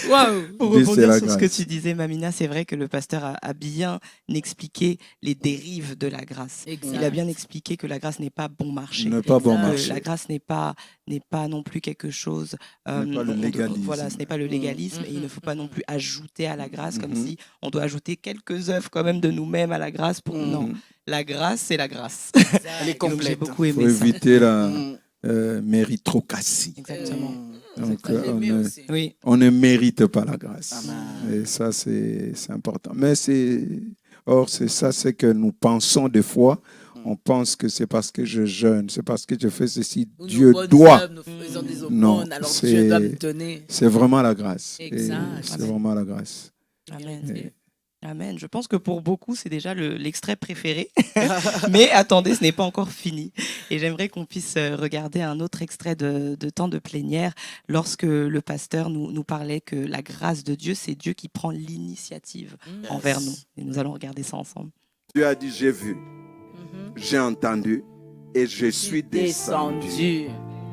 [SPEAKER 2] Wow.
[SPEAKER 1] Pour rebondir sur ce que tu disais, Mamina, c'est vrai que le pasteur a bien expliqué les dérives de la grâce.
[SPEAKER 2] Exact.
[SPEAKER 1] Il a bien expliqué que la grâce n'est pas bon marché.
[SPEAKER 3] Pas bon marché.
[SPEAKER 1] La grâce n'est pas non plus quelque chose...
[SPEAKER 3] pas le légalisme.
[SPEAKER 1] Voilà, ce n'est pas le légalisme. Et il ne faut pas non plus ajouter à la grâce comme si on doit ajouter quelques œuvres quand même de nous-mêmes à la grâce. Non, la grâce, c'est la grâce.
[SPEAKER 12] Elle est complète.
[SPEAKER 1] J'ai beaucoup aimé
[SPEAKER 3] faut
[SPEAKER 1] ça.
[SPEAKER 3] éviter la méritocratie.
[SPEAKER 1] Exactement.
[SPEAKER 3] Donc, on ne mérite pas la grâce. Et ça, c'est important. Mais c'est ça, c'est que nous pensons des fois. On pense que c'est parce que je jeûne, c'est parce que je fais ceci, Dieu doit. Non, c'est vraiment la grâce. C'est vraiment la grâce.
[SPEAKER 1] Amen. Amen. Je pense que pour beaucoup, c'est déjà l'extrait préféré. Mais attendez, ce n'est pas encore fini. Et j'aimerais qu'on puisse regarder un autre extrait de temps de plénière lorsque le pasteur nous parlait que la grâce de Dieu, c'est Dieu qui prend l'initiative envers nous. Et nous allons regarder ça ensemble.
[SPEAKER 13] Dieu a dit, j'ai vu, j'ai entendu et je suis descendu.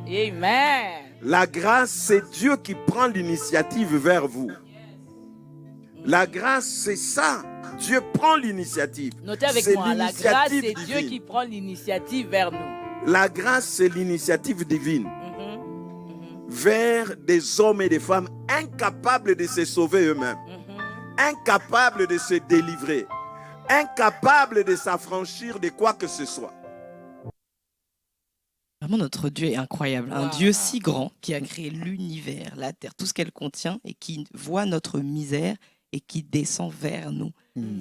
[SPEAKER 9] Amen.
[SPEAKER 13] La grâce, c'est Dieu qui prend l'initiative vers vous. La grâce, c'est ça. Dieu prend l'initiative.
[SPEAKER 9] Notez avec moi, la grâce, c'est Dieu qui prend l'initiative vers nous.
[SPEAKER 13] La grâce, c'est l'initiative divine vers des hommes et des femmes incapables de se sauver eux-mêmes, incapables de se délivrer, incapables de s'affranchir de quoi que ce soit.
[SPEAKER 1] Vraiment, notre Dieu est incroyable. Un Dieu si grand qui a créé l'univers, la terre, tout ce qu'elle contient et qui voit notre misère et qui descend vers nous.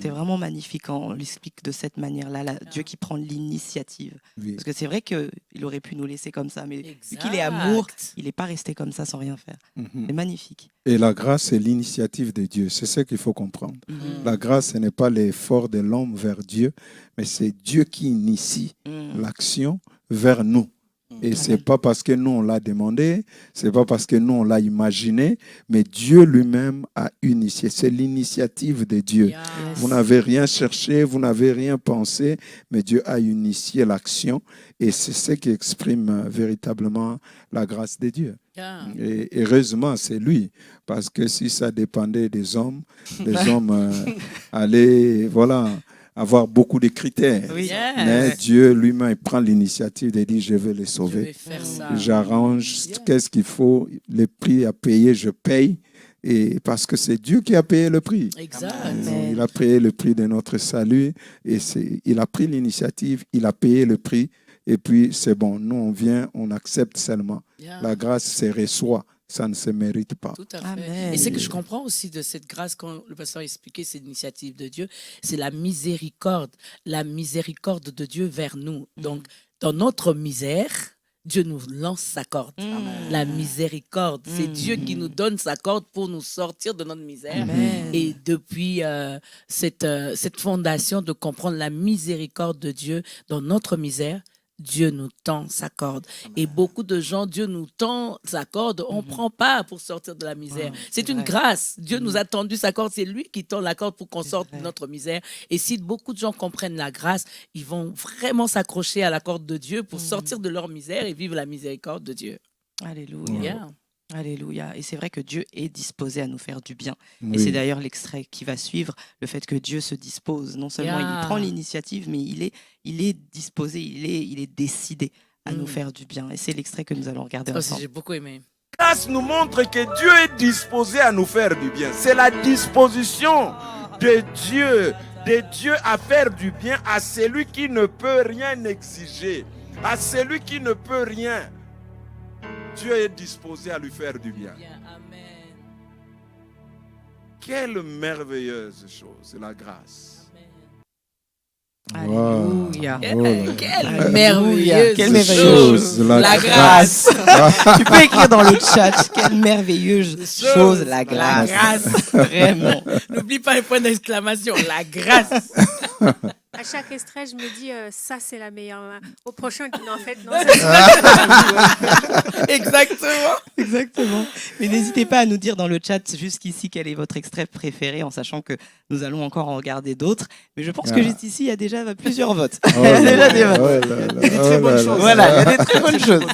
[SPEAKER 1] C'est vraiment magnifique quand on l'explique de cette manière-là, Dieu qui prend l'initiative. Parce que c'est vrai qu'il aurait pu nous laisser comme ça, mais vu qu'il est amour, il n'est pas resté comme ça sans rien faire. C'est magnifique.
[SPEAKER 3] Et la grâce, c'est l'initiative de Dieu. C'est ce qu'il faut comprendre. La grâce, ce n'est pas l'effort de l'homme vers Dieu, mais c'est Dieu qui initie l'action vers nous. Et ce n'est pas parce que nous, on l'a demandé, ce n'est pas parce que nous, on l'a imaginé, mais Dieu lui-même a initié. C'est l'initiative de Dieu. Vous n'avez rien cherché, vous n'avez rien pensé, mais Dieu a initié l'action. Et c'est ce qui exprime véritablement la grâce de Dieu. Et heureusement, c'est lui. Parce que si ça dépendait des hommes, les hommes allaient... Voilà, avoir beaucoup de critères. Mais Dieu lui-même prend l'initiative de dire je vais les sauver. J'arrange qu'est-ce qu'il faut, les prix à payer, je paye. Et parce que c'est Dieu qui a payé le prix. Il a payé le prix de notre salut. Et il a pris l'initiative, il a payé le prix. Et puis c'est bon, nous on vient, on accepte seulement. La grâce se reçoit. Ça ne se mérite pas.
[SPEAKER 2] Tout à fait. Amen. Et c'est que je comprends aussi de cette grâce, quand le pasteur a expliqué cette initiative de Dieu, c'est la miséricorde de Dieu vers nous. Donc, dans notre misère, Dieu nous lance sa corde. La miséricorde, c'est Dieu qui nous donne sa corde pour nous sortir de notre misère. Et depuis cette fondation de comprendre la miséricorde de Dieu dans notre misère, Dieu nous tend sa corde. Et beaucoup de gens, Dieu nous tend sa corde, on ne prend pas pour sortir de la misère. C'est une grâce. Dieu nous a tendu sa corde, c'est lui qui tend la corde pour qu'on sorte de notre misère. Et si beaucoup de gens comprennent la grâce, ils vont vraiment s'accrocher à la corde de Dieu pour sortir de leur misère et vivre la miséricorde de Dieu.
[SPEAKER 1] Alléluia.
[SPEAKER 2] Yeah.
[SPEAKER 1] Alléluia. Et c'est vrai que Dieu est disposé à nous faire du bien.
[SPEAKER 3] Oui.
[SPEAKER 1] Et c'est d'ailleurs l'extrait qui va suivre, le fait que Dieu se dispose. Non seulement il prend l'initiative, mais il est disposé, il est décidé à nous faire du bien. Et c'est l'extrait que nous allons regarder ensemble.
[SPEAKER 2] J'ai beaucoup aimé.
[SPEAKER 13] La grâce nous montre que Dieu est disposé à nous faire du bien. C'est la disposition de Dieu à faire du bien à celui qui ne peut rien exiger, à celui qui ne peut rien. Dieu est disposé à lui faire du bien. Quelle merveilleuse chose, la grâce.
[SPEAKER 1] Alléluia.
[SPEAKER 2] Quelle merveilleuse
[SPEAKER 1] chose, la grâce. Tu peux écrire dans le chat, quelle merveilleuse chose, la grâce. Vraiment.
[SPEAKER 2] N'oublie pas les points d'exclamation, la grâce.
[SPEAKER 5] À chaque extrait, je me dis, ça c'est la meilleure. Au prochain, je dis, non, en fait, non.
[SPEAKER 1] Exactement. Mais n'hésitez pas à nous dire dans le chat jusqu'ici quel est votre extrait préféré, en sachant que nous allons encore en regarder d'autres. Mais je pense que juste ici, il y a déjà plusieurs votes. Il y a déjà des votes. Il y a des très bonnes choses. Voilà, il y a des très bonnes choses.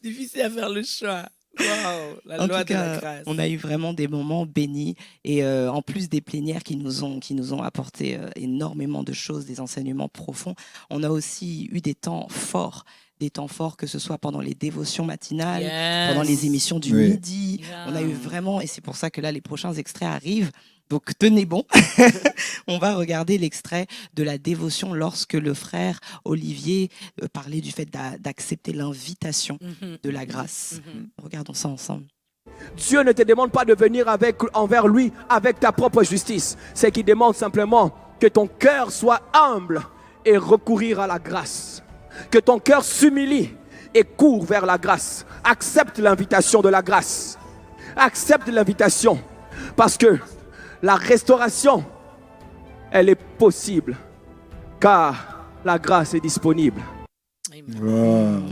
[SPEAKER 2] Difficile à faire le choix. Wow,
[SPEAKER 1] en tout cas, on a eu vraiment des moments bénis et en plus des plénières qui nous ont apporté énormément de choses, des enseignements profonds, on a aussi eu des temps forts que ce soit pendant les dévotions matinales, pendant les émissions du midi. On a eu vraiment, et c'est pour ça que là les prochains extraits arrivent. Donc tenez bon, on va regarder l'extrait de la dévotion lorsque le frère Olivier parlait du fait d'accepter l'invitation de la grâce. Regardons ça ensemble.
[SPEAKER 14] Dieu ne te demande pas de venir envers lui avec ta propre justice. C'est qu'il demande simplement que ton cœur soit humble et recourir à la grâce. Que ton cœur s'humilie et court vers la grâce. Accepte l'invitation de la grâce. Accepte l'invitation parce que la restauration, elle est possible, car la grâce est disponible.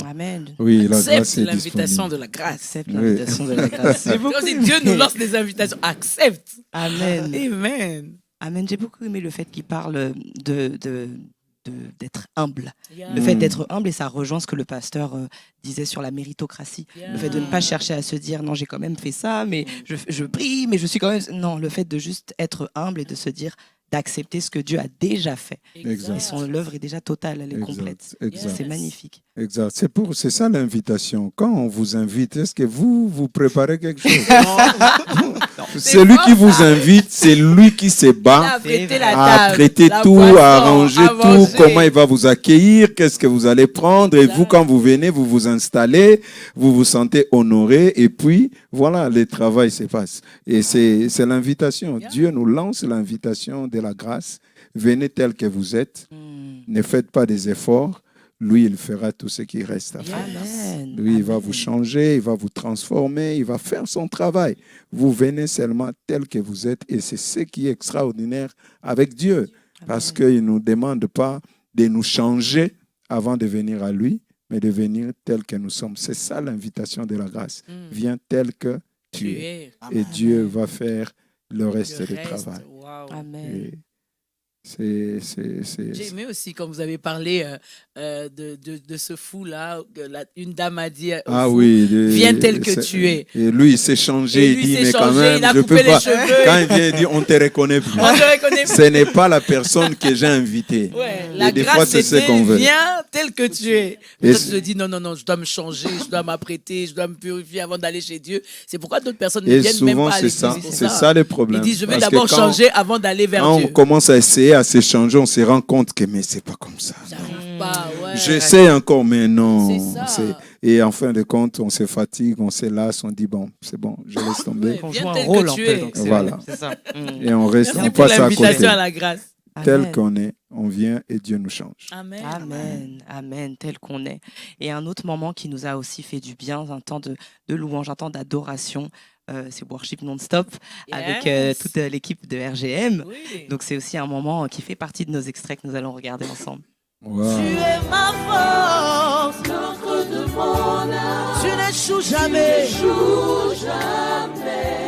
[SPEAKER 1] Amen.
[SPEAKER 3] Oui, la
[SPEAKER 2] accepte
[SPEAKER 3] grâce est
[SPEAKER 2] l'invitation
[SPEAKER 3] disponible.
[SPEAKER 2] de la grâce.
[SPEAKER 1] Accepte l'invitation de la grâce.
[SPEAKER 2] C'est si Dieu nous lance des invitations, accepte.
[SPEAKER 1] Amen.
[SPEAKER 2] Amen.
[SPEAKER 1] Amen. J'ai beaucoup aimé le fait qu'il parle d'être humble. Le fait d'être humble, et ça rejoint ce que le pasteur disait sur la méritocratie. Le fait de ne pas chercher à se dire non, j'ai quand même fait ça, mais je prie, mais je suis quand même... Non, le fait de juste être humble et de se dire d'accepter ce que Dieu a déjà fait.
[SPEAKER 3] Exact.
[SPEAKER 1] Et l'œuvre est déjà totale, elle est complète. C'est magnifique.
[SPEAKER 3] Exact. C'est ça l'invitation. Quand on vous invite, est-ce que vous préparez quelque chose? Celui qui vous invite, c'est lui qui se bat à traiter tout, à arranger tout, comment il va vous accueillir, qu'est-ce que vous allez prendre. Et vous, quand vous venez, vous vous installez, vous vous sentez honoré. Et puis, voilà, le travail se passe. Et c'est l'invitation. Dieu nous lance l'invitation de la grâce. Venez tel que vous êtes. Ne faites pas des efforts. Lui, il fera tout ce qui reste à faire.
[SPEAKER 1] Amen.
[SPEAKER 3] Lui, il va vous changer, il va vous transformer, il va faire son travail. Vous venez seulement tel que vous êtes et c'est ce qui est extraordinaire avec Dieu. Parce qu'il ne nous demande pas de nous changer avant de venir à lui, mais de venir tel que nous sommes. C'est ça l'invitation de la grâce. Viens tel que tu es. Et Dieu va faire le reste du travail.
[SPEAKER 2] Wow.
[SPEAKER 1] Amen.
[SPEAKER 3] J'ai
[SPEAKER 2] aimé aussi quand vous avez parlé de ce fou-là. Une dame a dit viens tel que tu es.
[SPEAKER 3] Et lui, il s'est changé. Il dit, mais quand même,
[SPEAKER 2] il a
[SPEAKER 3] je peux
[SPEAKER 2] coupé
[SPEAKER 3] pas.
[SPEAKER 2] les cheveux.
[SPEAKER 3] Quand il vient, il dit, on ne te reconnaît plus. Ce n'est pas la personne que j'ai invitée.
[SPEAKER 2] La
[SPEAKER 3] des
[SPEAKER 2] grâce,
[SPEAKER 3] fois, c'est ce qu'on veut.
[SPEAKER 2] Viens tel que tu es. Et toi, tu te dis, non, je dois me changer, je dois m'apprêter, je dois me purifier avant d'aller chez Dieu. C'est pourquoi d'autres personnes ne viennent même pas à l'église.
[SPEAKER 3] C'est ça le problème.
[SPEAKER 2] Ils disent, je vais d'abord changer avant d'aller vers Dieu.
[SPEAKER 3] Quand on commence à essayer à se changer, on se rend compte que mais c'est pas comme ça. J'essaie encore, mais non. Et en fin de compte, on se fatigue, on se lasse, on dit bon, c'est bon, je laisse tomber.
[SPEAKER 1] On joue un rôle un peu. Donc
[SPEAKER 3] voilà.
[SPEAKER 1] C'est ça.
[SPEAKER 3] Et on reste, on passe à côté.
[SPEAKER 2] À la grâce.
[SPEAKER 3] Tel qu'on est, on vient et Dieu nous change.
[SPEAKER 1] Amen. Amen. Amen. Tel qu'on est. Et un autre moment qui nous a aussi fait du bien, un temps de louange, un temps d'adoration. C'est Worship Non-Stop avec toute l'équipe de RGM. Oui. Donc c'est aussi un moment qui fait partie de nos extraits que nous allons regarder ensemble.
[SPEAKER 3] Wow.
[SPEAKER 9] Tu es ma force, l'encre de mon âme. Tu n'échoues jamais,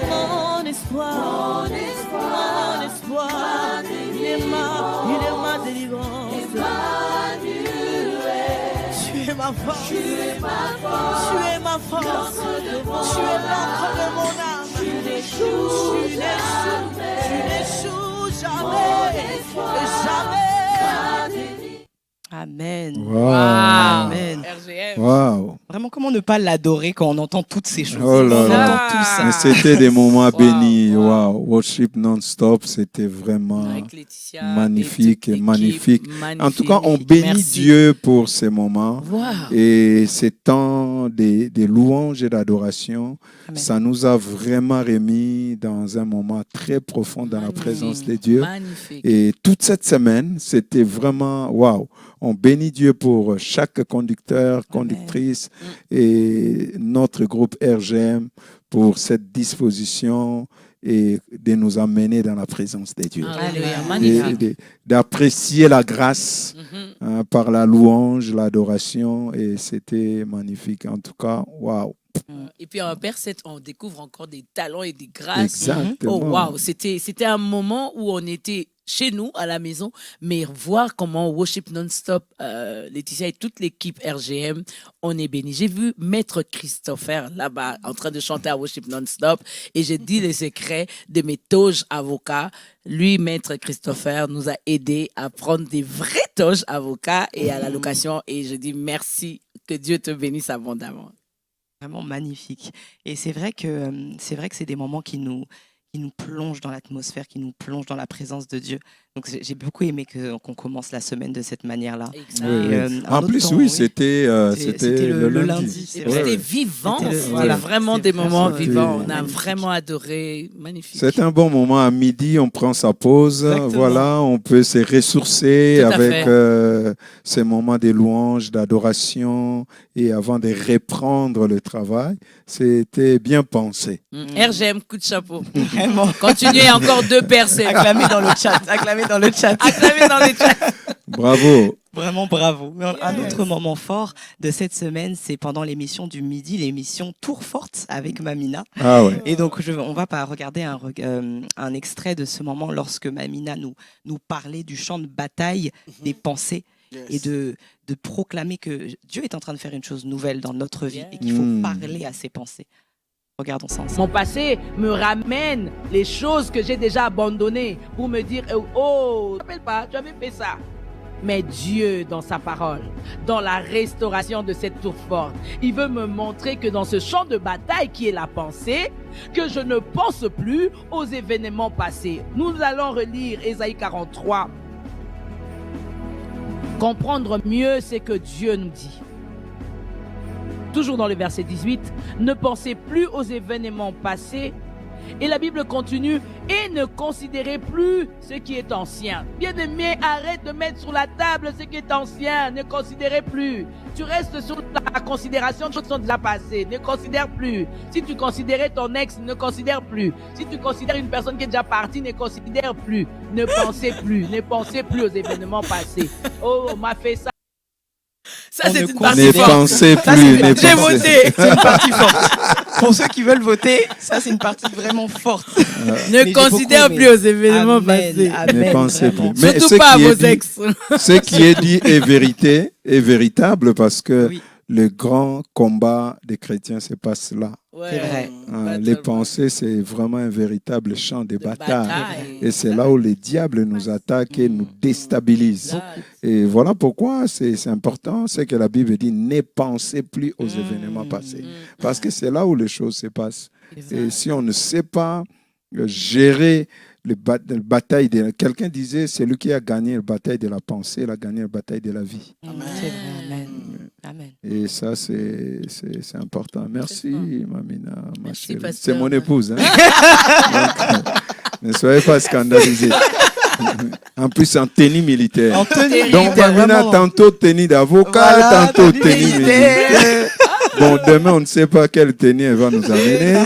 [SPEAKER 9] mon espoir, mon espoir. Il est ma délivrance. Tu es ma force, tu es ma force, tu es l'encre de mon âme. Tu n'échoues jamais, jamais.
[SPEAKER 1] Amen.
[SPEAKER 3] Wow.
[SPEAKER 1] Amen.
[SPEAKER 2] RGM.
[SPEAKER 3] Wow.
[SPEAKER 1] Vraiment, comment ne pas l'adorer quand on entend toutes ces choses?
[SPEAKER 3] Oh là
[SPEAKER 1] On
[SPEAKER 3] là.
[SPEAKER 1] entend tout ça.
[SPEAKER 3] Mais c'était des moments
[SPEAKER 2] Wow.
[SPEAKER 3] bénis. Wow. Worship non-stop, c'était vraiment
[SPEAKER 2] Avec Laetitia
[SPEAKER 3] magnifique,
[SPEAKER 2] et toute
[SPEAKER 3] magnifique.
[SPEAKER 2] l'équipe,
[SPEAKER 3] En tout cas, on
[SPEAKER 2] magnifique.
[SPEAKER 3] bénit
[SPEAKER 2] Merci.
[SPEAKER 3] Dieu pour ces moments.
[SPEAKER 2] Wow.
[SPEAKER 3] Et ces temps des louanges et d'adoration, ça nous a vraiment remis dans un moment très profond dans la présence de Dieu.
[SPEAKER 2] Magnifique.
[SPEAKER 3] Et toute cette semaine, c'était vraiment waouh. On bénit Dieu pour chaque conducteur, conductrice et notre groupe RGM pour cette disposition et de nous amener dans la présence de Dieu.
[SPEAKER 2] Alléluia. Magnifique.
[SPEAKER 3] Et d'apprécier la grâce par la louange, l'adoration, et c'était magnifique. En tout cas, waouh.
[SPEAKER 2] Et puis en Père 7, on découvre encore des talents et des grâces.
[SPEAKER 3] Exactement.
[SPEAKER 2] Oh waouh, c'était un moment où on était chez nous à la maison, mais voir comment Worship Non-Stop, Laetitia et toute l'équipe RGM, on est bénis. J'ai vu Maître Christopher là-bas en train de chanter à Worship Non-Stop et j'ai dit les secrets de mes toges avocats. Lui, Maître Christopher, nous a aidés à prendre des vrais toges avocats et à la location, et je dis merci, que Dieu te bénisse abondamment.
[SPEAKER 1] Vraiment magnifique. Et c'est vrai que c'est des moments qui nous plongent dans l'atmosphère, qui nous plongent dans la présence de Dieu. Donc j'ai beaucoup aimé qu'on commence la semaine de cette manière-là.
[SPEAKER 3] Oui. En plus, oui, c'était le lundi.
[SPEAKER 2] C'était vivant. C'était
[SPEAKER 1] voilà.
[SPEAKER 2] vraiment des moments vivants. On a vraiment adoré. Magnifique.
[SPEAKER 3] C'est un bon moment. À midi, on prend sa pause.
[SPEAKER 1] Exactement.
[SPEAKER 3] Voilà, on peut se ressourcer
[SPEAKER 2] Tout à
[SPEAKER 3] avec
[SPEAKER 2] fait.
[SPEAKER 3] ces moments de louange, d'adoration, et avant de reprendre le travail. C'était bien pensé.
[SPEAKER 2] RGM, coup de chapeau.
[SPEAKER 1] Vraiment.
[SPEAKER 2] Continuez, encore 2 personnes.
[SPEAKER 1] Acclamez dans le chat. Acclamez dans le chat.
[SPEAKER 2] Acclamez dans les chats.
[SPEAKER 3] Bravo.
[SPEAKER 1] Vraiment bravo. Un autre moment fort de cette semaine, c'est pendant l'émission du midi, l'émission Tour Forte avec Mamina.
[SPEAKER 3] Ah ouais.
[SPEAKER 1] Et donc, on va pas regarder un extrait de ce moment lorsque Mamina nous parlait du champ de bataille des pensées et de proclamer que Dieu est en train de faire une chose nouvelle dans notre vie et qu'il faut parler à ses pensées. Regardons ça ensemble.
[SPEAKER 9] Mon passé me ramène les choses que j'ai déjà abandonnées pour me dire oh, t'appelles pas, tu avais fait ça. Mais Dieu, dans sa parole, dans la restauration de cette tour forte, il veut me montrer que dans ce champ de bataille qui est la pensée, que je ne pense plus aux événements passés. Nous allons relire Ésaïe 43. Comprendre mieux ce que Dieu nous dit. Toujours dans le verset 18, ne pensez plus aux événements passés. Et la Bible continue, et ne considérez plus ce qui est ancien. Bien-aimé, arrête de mettre sur la table ce qui est ancien. Ne considérez plus. Tu restes sur la considération de choses qui sont déjà passées. Ne considère plus. Si tu considérais ton ex, ne considère plus. Si tu considères une personne qui est déjà partie, ne considère plus. Ne pensez plus. Ne pensez plus aux événements passés. Oh, on m'a fait ça.
[SPEAKER 2] Ça, c'est une
[SPEAKER 3] Ne
[SPEAKER 2] partie forte.
[SPEAKER 3] pensez
[SPEAKER 1] Ça,
[SPEAKER 3] plus.
[SPEAKER 1] c'est
[SPEAKER 2] J'ai voté.
[SPEAKER 1] C'est une partie forte. Pour ceux qui veulent voter, ça c'est une partie vraiment forte.
[SPEAKER 2] Ne
[SPEAKER 1] j'ai
[SPEAKER 2] considère
[SPEAKER 1] beaucoup
[SPEAKER 2] plus
[SPEAKER 1] aimé.
[SPEAKER 2] aux événements passés.
[SPEAKER 3] Ne pensez plus.
[SPEAKER 1] vraiment.
[SPEAKER 3] Mais
[SPEAKER 2] Surtout pas à vos ex.
[SPEAKER 3] ce qui est dit est vérité, est véritable, parce que le grand combat des chrétiens se passe là.
[SPEAKER 1] C'est vrai.
[SPEAKER 3] Les pensées, c'est vraiment un véritable champ de bataille. Et c'est là où les diables nous attaquent et nous déstabilisent. Et voilà pourquoi c'est important, c'est que la Bible dit ne pensez plus aux événements passés. Parce que c'est là où les choses se passent. Et si on ne sait pas gérer le bataille de... Quelqu'un disait, celui qui a gagné la bataille de la pensée, il a gagné la bataille de la vie.
[SPEAKER 1] C'est vrai. Amen. Amen.
[SPEAKER 3] Et ça, c'est important. Merci, Mamina, ma chérie.
[SPEAKER 2] pasteur.
[SPEAKER 3] C'est mon épouse. Hein? Donc, ne soyez pas scandalisés. En plus, en tenue militaire.
[SPEAKER 1] En tenue
[SPEAKER 3] Donc,
[SPEAKER 1] militaire,
[SPEAKER 3] Mamina,
[SPEAKER 1] vraiment.
[SPEAKER 3] tantôt tenue d'avocat,
[SPEAKER 1] Voilà,
[SPEAKER 3] tantôt
[SPEAKER 1] tenue
[SPEAKER 3] tenue
[SPEAKER 1] militaire.
[SPEAKER 3] militaire. Bon, demain, on ne sait pas quelle tenue elle va nous amener,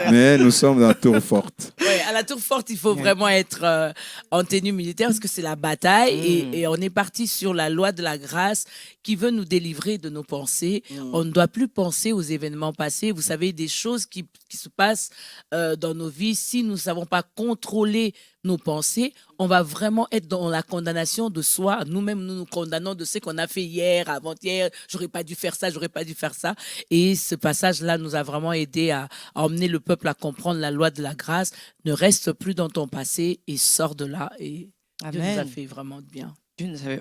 [SPEAKER 3] mais nous sommes dans la tour forte.
[SPEAKER 2] Ouais, à la tour forte, il faut vraiment être en tenue militaire parce que c'est la bataille et on est parti sur la loi de la grâce qui veut nous délivrer de nos pensées. On ne doit plus penser aux événements passés. Vous savez, des choses qui se passent dans nos vies, si nous ne savons pas contrôler nos pensées, on va vraiment être dans la condamnation de soi. Nous-mêmes, nous nous condamnons de ce qu'on a fait hier, avant-hier. J'aurais pas dû faire ça, j'aurais pas dû faire ça. Et ce passage-là nous a vraiment aidé à emmener le peuple à comprendre la loi de la grâce. Ne reste plus dans ton passé et sors de là. Et Dieu nous a fait vraiment de bien.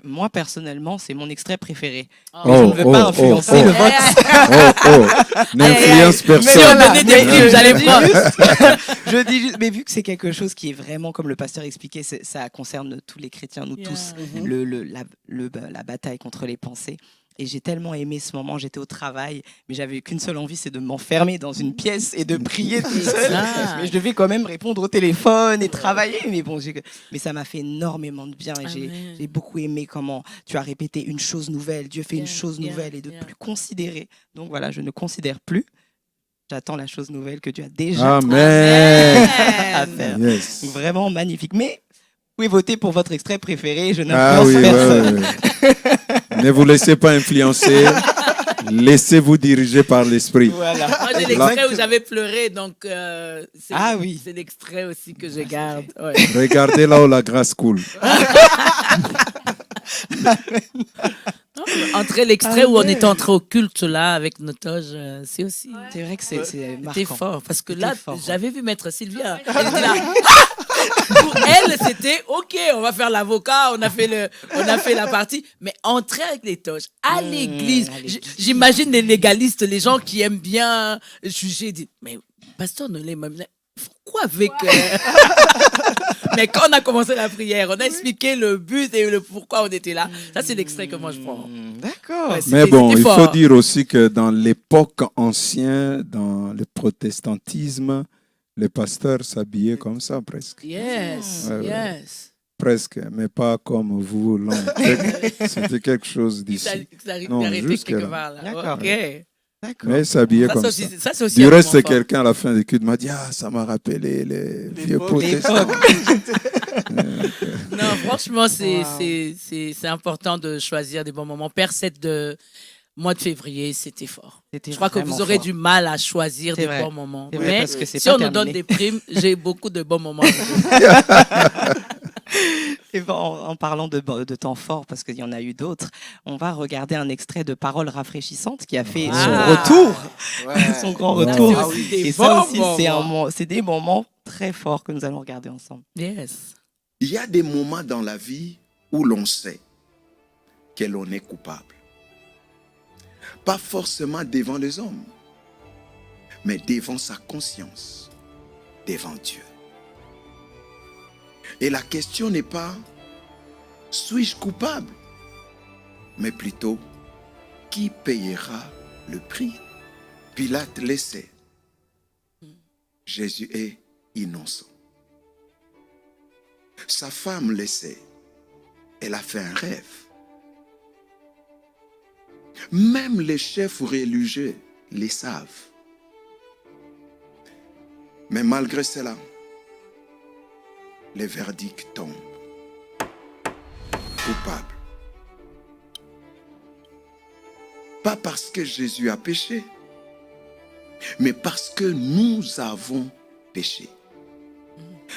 [SPEAKER 1] Moi, personnellement, c'est mon extrait préféré.
[SPEAKER 2] Oh.
[SPEAKER 1] Mais je ne veux pas influencer le vote.
[SPEAKER 3] N'influence personne.
[SPEAKER 1] Je dis juste, mais vu que c'est quelque chose qui est vraiment, comme le pasteur expliquait, ça concerne tous les chrétiens, nous tous, la bataille contre les pensées. Et j'ai tellement aimé ce moment, j'étais au travail, mais j'avais qu'une seule envie, c'est de m'enfermer dans une pièce et de prier tout seul. Mais je devais quand même répondre au téléphone et travailler. Mais bon, mais ça m'a fait énormément de bien. Et j'ai beaucoup aimé comment tu as répété une chose nouvelle. Dieu fait une chose nouvelle et de plus considérer. Donc voilà, je ne considère plus. J'attends la chose nouvelle que Dieu a déjà à faire.
[SPEAKER 3] Yes.
[SPEAKER 1] Vraiment magnifique. Mais vous pouvez voter pour votre extrait préféré. Je n'influence personne.
[SPEAKER 3] Ne vous laissez pas influencer. Laissez-vous diriger par l'esprit.
[SPEAKER 2] Voilà. Moi, j'ai l'extrait où j'avais pleuré, donc c'est l'extrait aussi que je garde. Ouais.
[SPEAKER 3] Regardez là où la grâce coule.
[SPEAKER 2] Entre l'extrait où on était entré au culte là avec nos toges, c'est aussi.
[SPEAKER 1] C'est vrai que c'est marquant.
[SPEAKER 2] Fort parce que là, j'avais vu Maître Sylvia. Elle était là. Pour elle, c'était OK, on va faire l'avocat, on a fait la partie, mais entrer avec les toges à l'église. J'imagine les légalistes, les gens qui aiment bien juger, disent mais pasteur ne l'aime pas. Pourquoi avec Mais quand on a commencé la prière, on a expliqué le but et le pourquoi on était là. Ça, c'est l'extrait que moi je prends.
[SPEAKER 1] D'accord.
[SPEAKER 2] Ouais,
[SPEAKER 3] mais bon, il faut dire aussi que dans l'époque ancienne, dans le protestantisme, les pasteurs s'habillaient comme ça presque.
[SPEAKER 2] Yes.
[SPEAKER 3] Presque, mais pas comme vous. C'était quelque chose d'ici.
[SPEAKER 2] Non, juste quelque part là.
[SPEAKER 1] D'accord.
[SPEAKER 2] Okay.
[SPEAKER 3] Mais s'habiller comme ça. Du reste, quelqu'un à la fin du culte m'a dit ça m'a rappelé les vieux protestants.
[SPEAKER 2] Non, franchement, c'est important de choisir des bons moments. Père, de mois de février, c'était fort. Je crois que vous aurez du mal à choisir des bons moments. Mais si on nous donne des primes, j'ai beaucoup de bons moments.
[SPEAKER 1] Et bon, en parlant de temps forts, parce qu'il y en a eu d'autres, on va regarder un extrait de Paroles rafraîchissantes qui a fait son retour, son grand retour. Et ça aussi, c'est des moments très forts que nous allons regarder ensemble.
[SPEAKER 2] Yes.
[SPEAKER 15] Il y a des moments dans la vie où l'on sait que l'on est coupable. Pas forcément devant les hommes, mais devant sa conscience, devant Dieu. Et la question n'est pas « suis-je coupable ?» mais plutôt « qui payera le prix ?» Pilate le sait. Jésus est innocent. Sa femme le sait. Elle a fait un rêve. Même les chefs religieux le savent. Mais malgré cela, le verdict tombe. Coupable. Pas parce que Jésus a péché, mais parce que nous avons péché.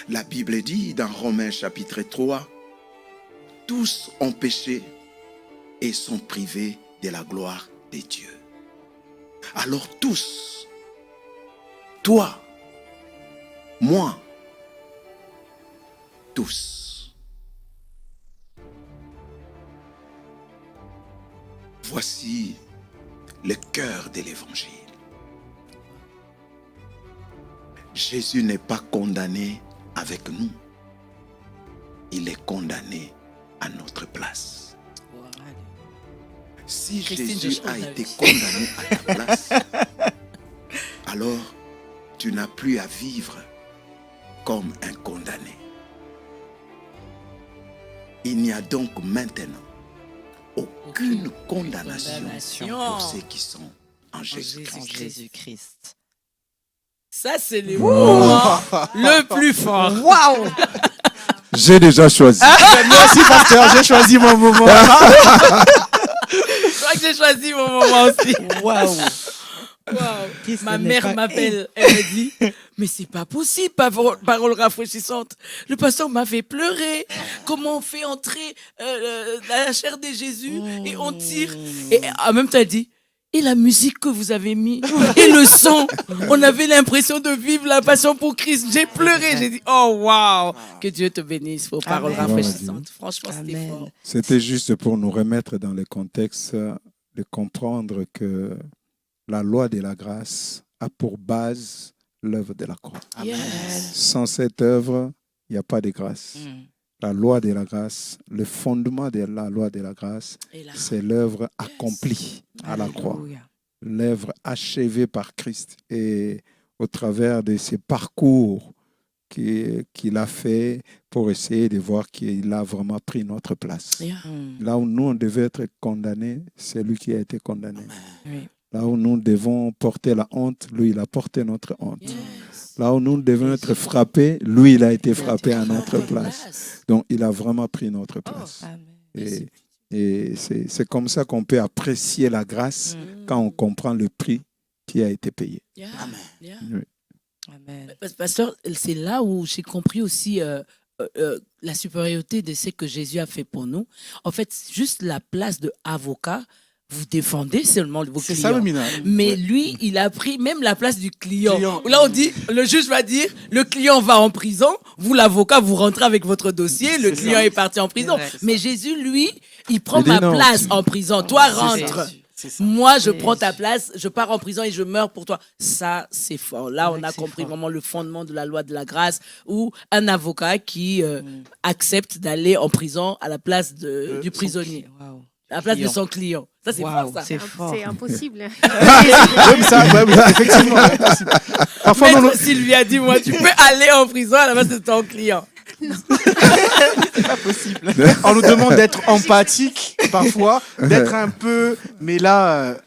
[SPEAKER 15] La Bible dit dans Romains chapitre 3, tous ont péché et sont privés de la gloire de Dieu. Alors tous, toi, moi, tous. Voici le cœur de l'évangile. Jésus n'est pas condamné avec nous. Il est condamné à notre place. Si Jésus a été condamné à ta place, alors tu n'as plus à vivre comme un condamné. Il n'y a donc maintenant aucune condamnation pour ceux qui sont en Jésus-Christ.
[SPEAKER 1] En Jésus-Christ.
[SPEAKER 2] Ça, c'est les moments le plus fort.
[SPEAKER 1] Waouh!
[SPEAKER 3] J'ai déjà choisi.
[SPEAKER 11] Merci, pasteur, j'ai choisi mon moment.
[SPEAKER 2] Je crois que j'ai choisi mon moment aussi.
[SPEAKER 1] Waouh!
[SPEAKER 2] Ma mère m'appelle, elle me dit, mais c'est pas possible, parole rafraîchissante. Le pasteur m'a fait pleurer. Comment on fait entrer la chair de Jésus et on tire. Et en même temps, elle dit, et la musique que vous avez mis, et le son, on avait l'impression de vivre la passion pour Christ. J'ai pleuré, j'ai dit, oh waouh, que Dieu te bénisse pour paroles rafraîchissantes. Franchement, c'était fort.
[SPEAKER 3] C'était juste pour nous remettre dans le contexte de comprendre que la loi de la grâce a pour base l'œuvre de la croix.
[SPEAKER 2] Yes.
[SPEAKER 3] Sans cette œuvre, il n'y a pas de grâce. La loi de la grâce, le fondement de la loi de la grâce, c'est l'œuvre accomplie à la croix. L'œuvre achevée par Christ. Et au travers de ces parcours qu'il a fait pour essayer de voir qu'il a vraiment pris notre place. Là où nous, on devait être condamnés, c'est lui qui a été condamné. Là où nous devons porter la honte, lui, il a porté notre honte. Là où nous devons être frappés, lui, il a été frappé à notre place. Donc, il a vraiment pris notre place. Et c'est comme ça qu'on peut apprécier la grâce quand on comprend le prix qui a été payé.
[SPEAKER 2] Amen. Amen. Pasteur, c'est là où j'ai compris aussi la supériorité de ce que Jésus a fait pour nous. En fait, juste la place d'avocat, vous défendez seulement vos clients. Ça, mais lui, il a pris même la place du client. Là, on dit, le juge va dire, le client va en prison, vous, l'avocat, vous rentrez avec votre dossier, le client est parti en prison. Mais Jésus, lui, il prend ma place en prison. Toi, rentre. Moi, je prends ta place, je pars en prison et je meurs pour toi. Ça, c'est fort. Là, on a compris vraiment le fondement de la loi de la grâce, où un avocat qui accepte d'aller en prison à la place du prisonnier. À la place de son client. Ça, c'est fort, ça.
[SPEAKER 5] C'est impossible.
[SPEAKER 11] Effectivement, impossible.
[SPEAKER 2] Parfois, Maître Sylvie a dit, moi, tu peux aller en prison à la place de ton client.
[SPEAKER 11] Non. C'est pas possible. On nous demande d'être empathique, parfois, d'être un peu... Mais là,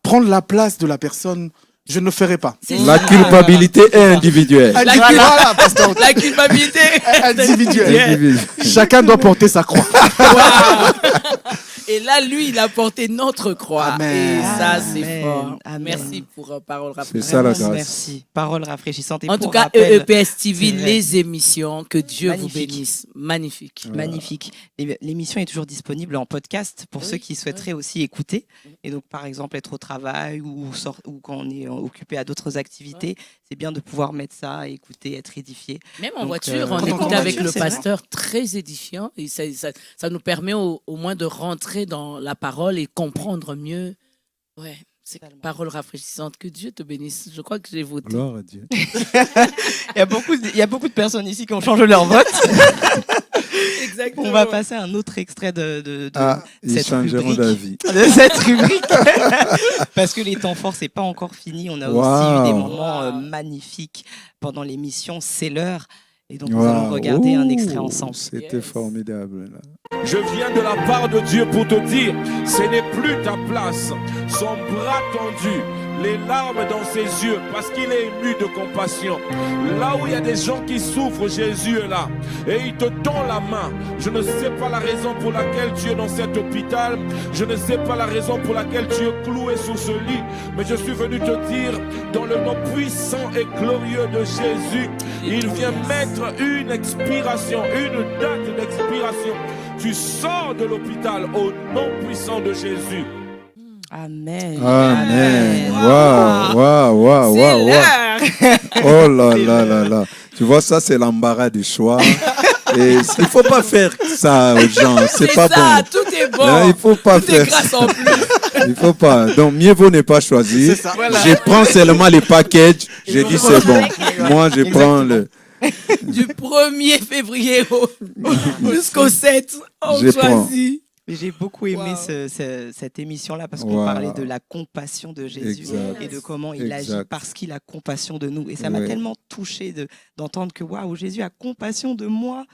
[SPEAKER 11] prendre la place de la personne... Je ne le ferai pas.
[SPEAKER 3] La culpabilité est individuelle.
[SPEAKER 2] La culpabilité est
[SPEAKER 11] individuelle. Chacun doit porter sa croix.
[SPEAKER 2] Et là, lui, il a porté notre croix.
[SPEAKER 11] Amen.
[SPEAKER 2] Et ça, c'est fort.
[SPEAKER 1] Amen.
[SPEAKER 2] Merci pour parole rafraîchissante.
[SPEAKER 3] C'est ça la grâce.
[SPEAKER 1] Merci. Parole rafraîchissante. Et
[SPEAKER 2] en tout cas,
[SPEAKER 1] rappel,
[SPEAKER 2] EEPS TV, les émissions, que Dieu vous bénisse. Magnifique.
[SPEAKER 1] Magnifique. L'émission est toujours disponible en podcast pour ceux qui souhaiteraient aussi écouter. Et donc, par exemple, être au travail ou quand on est occupé à d'autres activités, c'est bien de pouvoir mettre ça, écouter, être édifié.
[SPEAKER 2] Même en voiture, on écoute avec le pasteur, très édifiant. Et ça nous permet au moins de rentrer dans la parole et comprendre mieux. Ouais, c'est une parole rafraîchissante. Que Dieu te bénisse. Je crois que j'ai voté.
[SPEAKER 3] Gloire à Dieu.
[SPEAKER 1] Il y a beaucoup de personnes ici qui ont changé leur vote.
[SPEAKER 2] Exactement.
[SPEAKER 1] On va passer à un autre extrait de
[SPEAKER 3] ils changeront d'avis.
[SPEAKER 1] De cette rubrique. Parce que les temps forts, c'est pas encore fini. On a aussi eu des moments magnifiques pendant l'émission C'est l'heure. Et donc, nous allons regarder un extrait ensemble.
[SPEAKER 3] C'était formidable. Là.
[SPEAKER 10] Je viens de la part de Dieu pour te dire, ce n'est plus ta place. Son bras tendu, les larmes dans ses yeux, parce qu'il est ému de compassion. Là où il y a des gens qui souffrent, Jésus est là. Et il te tend la main. Je ne sais pas la raison pour laquelle tu es dans cet hôpital. Je ne sais pas la raison pour laquelle tu es cloué sur ce lit. Mais je suis venu te dire, dans le nom puissant et glorieux de Jésus, il vient mettre une expiration, une date d'expiration. Tu sors de l'hôpital au nom puissant de Jésus.
[SPEAKER 1] Amen.
[SPEAKER 3] Amen. Waouh. Oh là là. Tu vois, ça, c'est l'embarras du choix. Et il ne faut pas faire ça aux gens. C'est pas
[SPEAKER 2] ça,
[SPEAKER 3] bon.
[SPEAKER 2] Tout est bon.
[SPEAKER 3] Non, il faut pas
[SPEAKER 2] tout
[SPEAKER 3] faire
[SPEAKER 2] est grâce en plus.
[SPEAKER 3] Il faut pas. Donc, mieux vaut ne pas choisir. Voilà. Je prends seulement les packages. Je dis c'est bon. Moi, je prends le...
[SPEAKER 2] Du 1er février jusqu'au 7, on choisit.
[SPEAKER 1] Mais j'ai beaucoup aimé cette émission-là parce qu'on parlait de la compassion de Jésus et de comment il agit parce qu'il a compassion de nous. Et ça m'a tellement touché d'entendre que waouh, Jésus a compassion de moi,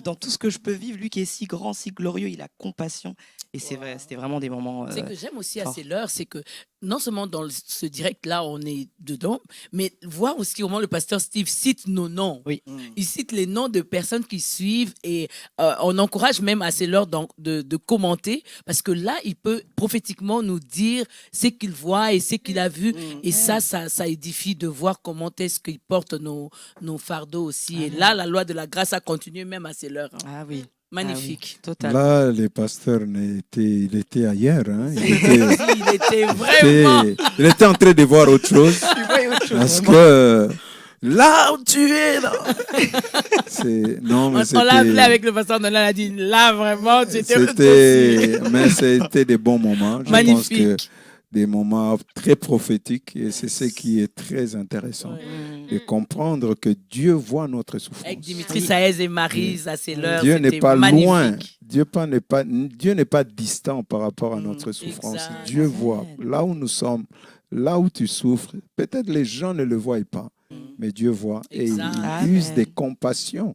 [SPEAKER 1] dans tout ce que je peux vivre. Lui qui est si grand, si glorieux, il a compassion. Et c'est vrai, c'était vraiment des moments.
[SPEAKER 2] C'est que j'aime aussi à
[SPEAKER 1] forts.
[SPEAKER 2] ces l'heure, c'est que non seulement dans ce direct-là, on est dedans, mais voir aussi comment le pasteur Steve cite nos noms.
[SPEAKER 1] Oui.
[SPEAKER 2] Il cite les noms de personnes qui suivent et on encourage même à ces l'heure de commenter parce que là, il peut prophétiquement nous dire ce qu'il voit et ce qu'il a vu. Et ça édifie de voir comment est-ce qu'il porte nos fardeaux aussi. Et là, la loi de la grâce a continué même à ces l'heure.
[SPEAKER 1] Ah oui.
[SPEAKER 2] Magnifique.
[SPEAKER 1] Totalement.
[SPEAKER 3] Là, les pasteurs, il était ailleurs. Hein.
[SPEAKER 2] Il était vraiment.
[SPEAKER 3] Il était en train de voir autre chose. Parce que là où tu es, là. Non, mais
[SPEAKER 2] on l'a appelé avec le pasteur Nolan, il a dit là vraiment,
[SPEAKER 3] mais c'était des bons moments. Je
[SPEAKER 2] Magnifique.
[SPEAKER 3] pense que des moments très prophétiques et c'est ce qui est très intéressant de comprendre que Dieu voit notre souffrance.
[SPEAKER 2] Avec Dimitri Saez et Marie, ça c'est l'heure.
[SPEAKER 3] Dieu n'est pas
[SPEAKER 2] magnifique.
[SPEAKER 3] loin. Dieu n'est pas distant par rapport à notre souffrance.
[SPEAKER 2] Exact.
[SPEAKER 3] Dieu voit là où nous sommes, là où tu souffres. Peut-être les gens ne le voient pas, mais Dieu voit et il use des compassions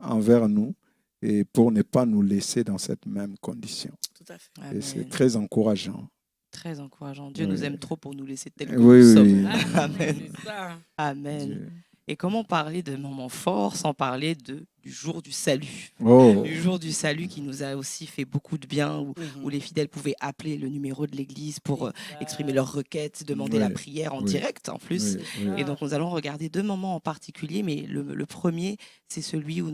[SPEAKER 3] envers nous et pour ne pas nous laisser dans cette même condition.
[SPEAKER 2] Tout à fait.
[SPEAKER 3] Et c'est très encourageant.
[SPEAKER 1] Très encourageant. Dieu nous aime trop pour nous laisser tels que
[SPEAKER 3] Oui,
[SPEAKER 1] nous
[SPEAKER 3] oui.
[SPEAKER 1] sommes. Amen.
[SPEAKER 2] C'est ça.
[SPEAKER 1] Amen.
[SPEAKER 3] Dieu.
[SPEAKER 1] Et comment parler de moments forts sans parler du jour du salut
[SPEAKER 3] Oh.
[SPEAKER 1] Du jour du salut qui nous a aussi fait beaucoup de bien, où les fidèles pouvaient appeler le numéro de l'église pour exprimer leurs requêtes, demander la prière en direct en plus. Et donc nous allons regarder 2 moments en particulier, mais le premier, c'est celui où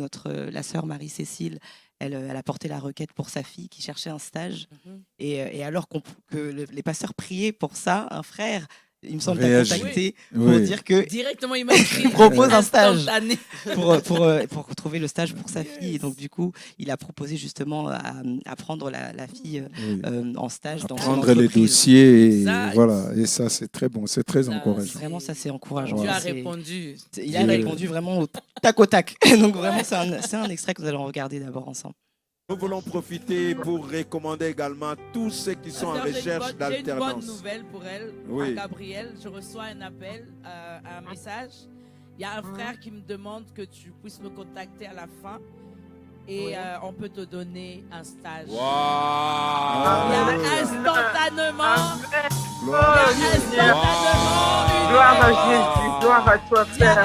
[SPEAKER 1] la sœur Marie-Cécile, elle a porté la requête pour sa fille qui cherchait un stage. Et alors que les pasteurs priaient pour ça, un frère, il me semble, t'a contacté pour dire que
[SPEAKER 2] directement il m'a écrit
[SPEAKER 1] propose un stage
[SPEAKER 2] instantané.
[SPEAKER 1] pour trouver le stage pour sa fille. Et donc du coup, il a proposé justement à prendre la fille en stage dans son
[SPEAKER 3] prendre les
[SPEAKER 1] entreprise.
[SPEAKER 3] dossiers et voilà. Et ça c'est très bon, c'est très encourageant.
[SPEAKER 1] Vraiment, ça c'est encourageant.
[SPEAKER 2] Dieu a répondu.
[SPEAKER 1] Il a répondu vraiment au tac au tac. Donc vraiment, c'est un extrait que nous allons regarder d'abord ensemble.
[SPEAKER 13] Nous voulons profiter pour recommander également tous ceux qui sont en recherche
[SPEAKER 2] J'ai une
[SPEAKER 13] d'alternance.
[SPEAKER 2] bonne nouvelle pour elle,
[SPEAKER 13] Oui.
[SPEAKER 2] à Gabriel. Je reçois un appel, un message. Il y a un frère qui me demande que tu puisses me contacter à la fin et on peut te donner un stage.
[SPEAKER 13] Wow.
[SPEAKER 2] Il y a instantanément,
[SPEAKER 16] Gloire à Jésus, gloire à toi, Père.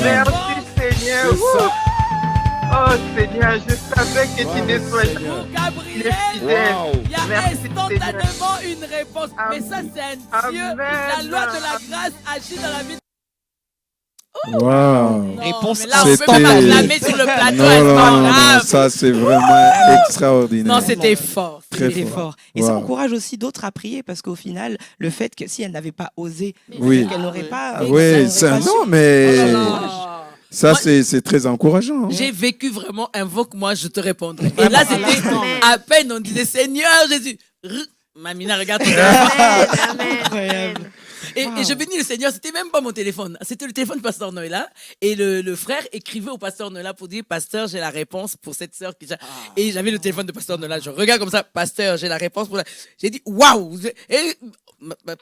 [SPEAKER 16] Merci, Seigneur. Oh Seigneur, je savais que tu nettoyais les fidèles.
[SPEAKER 2] il y a instantanément une réponse. Mais ça, c'est un Dieu. La loi de la grâce agit dans la vie.
[SPEAKER 3] Wow.
[SPEAKER 1] Réponse
[SPEAKER 2] là, on peut pas m'acclamer sur le plateau.
[SPEAKER 3] Non, ça c'est vraiment extraordinaire.
[SPEAKER 2] Non, c'était fort.
[SPEAKER 1] C'était fort. Et ça encourage aussi d'autres à prier parce qu'au final, le fait que si elle n'avait pas osé, qu'elle n'aurait pas.
[SPEAKER 3] Non, mais. Ça, c'est très encourageant. Hein.
[SPEAKER 2] J'ai vécu vraiment, invoque-moi, je te répondrai. Et là, c'était à peine, on disait Seigneur Jésus. Mamina, regarde ton téléphone. Et je bénis le Seigneur, c'était même pas mon téléphone, c'était le téléphone de Pasteur Noëlla. Et le frère écrivait au Pasteur Noëlla pour dire Pasteur, j'ai la réponse pour cette sœur. Et j'avais le téléphone de Pasteur Noëlla, je regarde comme ça, Pasteur, j'ai la réponse pour la. J'ai dit waouh! Et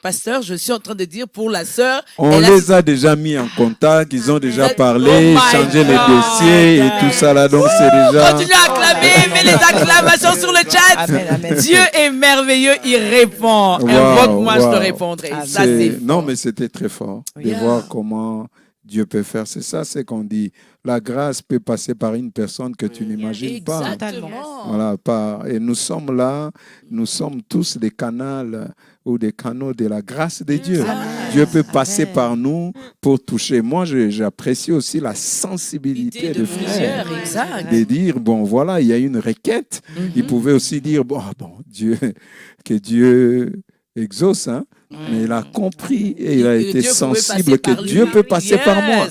[SPEAKER 2] Pasteur, je suis en train de dire pour la sœur.
[SPEAKER 3] On les a déjà mis en contact, ils ont déjà parlé, changé les dossiers et tout ça là, donc c'est déjà.
[SPEAKER 2] Continue à acclamer, mets les acclamations sur le chat. Amen. Dieu est merveilleux, il répond. Invoque-moi, je te répondrai. Ça,
[SPEAKER 3] non, mais c'était très fort de voir comment Dieu peut faire. C'est ça, c'est qu'on dit. La grâce peut passer par une personne que tu n'imagines pas. Voilà, et nous sommes là, nous sommes tous des canaux ou des canaux de la grâce de Dieu. Dieu peut passer par nous pour toucher. Moi, j'apprécie aussi la sensibilité de frères. De dire, bon, voilà, il y a une requête. Il pouvait aussi dire, bon, Dieu, que Dieu exauce, hein. Mais il a compris et il a été sensible que Dieu peut passer par moi.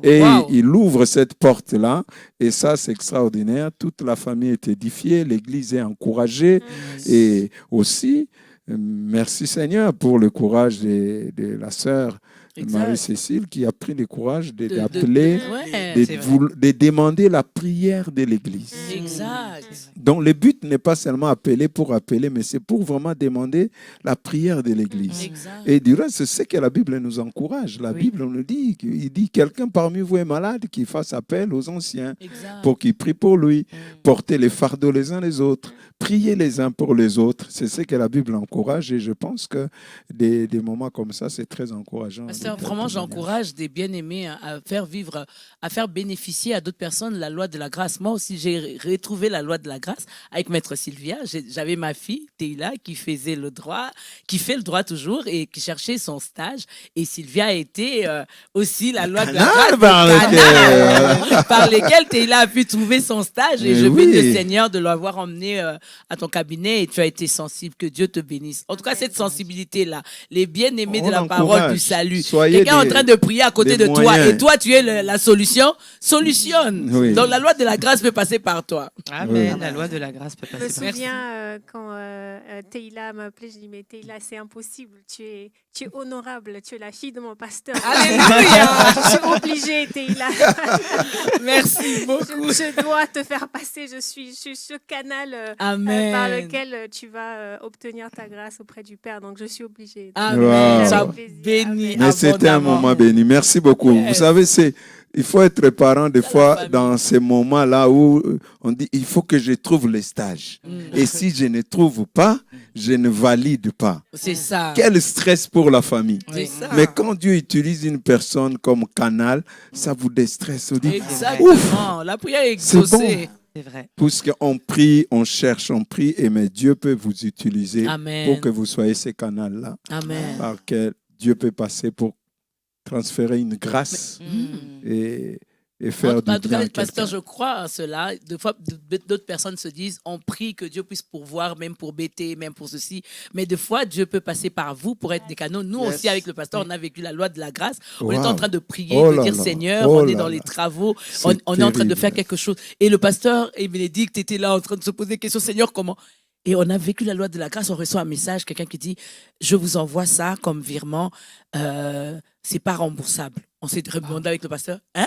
[SPEAKER 3] Et il ouvre cette porte-là. Et ça, c'est extraordinaire. Toute la famille est édifiée. L'Église est encouragée. Et aussi, merci Seigneur pour le courage de la sœur Marie-Cécile, qui a pris le courage d'appeler,
[SPEAKER 2] ouais,
[SPEAKER 3] de demander la prière de l'Église.
[SPEAKER 2] Exact.
[SPEAKER 3] Donc le but n'est pas seulement appeler pour appeler, mais c'est pour vraiment demander la prière de l'Église. Et du reste, c'est ce que la Bible nous encourage. La Bible nous dit, il dit, quelqu'un parmi vous est malade, qu'il fasse appel aux anciens pour qu'ils prient pour lui, porter les fardeaux les uns les autres, prier les uns pour les autres. C'est ce que la Bible encourage et je pense que des moments comme ça, c'est très encourageant.
[SPEAKER 2] Vraiment, j'encourage des bien-aimés à faire vivre, à faire bénéficier à d'autres personnes la loi de la grâce. Moi aussi, j'ai retrouvé la loi de la grâce avec Maître Sylvia. J'avais ma fille, Teila, qui faisait le droit, qui fait le droit toujours et qui cherchait son stage. Et Sylvia a été aussi la loi de la grâce par lesquelles Teila a pu trouver son stage. Et je bénis le Seigneur de l'avoir emmené à ton cabinet et tu as été sensible. Que Dieu te bénisse. En tout cas, cette sensibilité-là, les bien-aimés de la parole du salut. Quelqu'un est en train de prier à côté de toi et toi, tu es la solution. Solutionne. Donc, la loi de la grâce peut passer par toi.
[SPEAKER 1] Amen. La loi de la grâce peut passer par toi.
[SPEAKER 5] Je me souviens quand Teila m'a appelé, je lui ai dit, mais Teila, c'est impossible. Tu es honorable. Tu es la fille de mon pasteur.
[SPEAKER 2] Alléluia.
[SPEAKER 5] Je suis obligée, Teila.
[SPEAKER 2] Merci beaucoup.
[SPEAKER 5] Je dois te faire passer. Je suis ce canal par lequel tu vas obtenir ta grâce auprès du Père. Donc, je suis obligée.
[SPEAKER 2] Amen.
[SPEAKER 3] Wow.
[SPEAKER 2] Béni.
[SPEAKER 3] Mais c'était un moment béni. Merci beaucoup. Vous savez, il faut être parent des fois dans ces moments-là où on dit il faut que je trouve les stages. Et si je ne trouve pas, je ne valide pas.
[SPEAKER 2] C'est ça.
[SPEAKER 3] Quel stress pour la famille.
[SPEAKER 2] C'est ça.
[SPEAKER 3] Mais quand Dieu utilise une personne comme canal, ça vous déstresse. On dit,
[SPEAKER 2] exactement. La prière est exaucée.
[SPEAKER 3] Bon.
[SPEAKER 1] C'est vrai.
[SPEAKER 3] Puisqu'on prie, on cherche, on prie, et mais Dieu peut vous utiliser pour que vous soyez ces canaux-là. Par lequel Dieu peut passer pour transférer une grâce et faire du bien à quelqu'un.
[SPEAKER 2] Pasteur, je crois à cela. Des fois, d'autres personnes se disent, on prie que Dieu puisse pourvoir, même pour bêter, même pour ceci. Mais des fois, Dieu peut passer par vous pour être des canaux. Nous aussi, avec le pasteur, on a vécu la loi de la grâce. On est en train de prier, de dire, Seigneur, on est dans les travaux, on est en train de faire quelque chose. Et le pasteur et Bénédicte étaient là en train de se poser des questions, Seigneur, comment? Et on a vécu la loi de la grâce, on reçoit un message, quelqu'un qui dit, je vous envoie ça comme virement, c'est pas remboursable. On s'est demandé avec le pasteur, hein?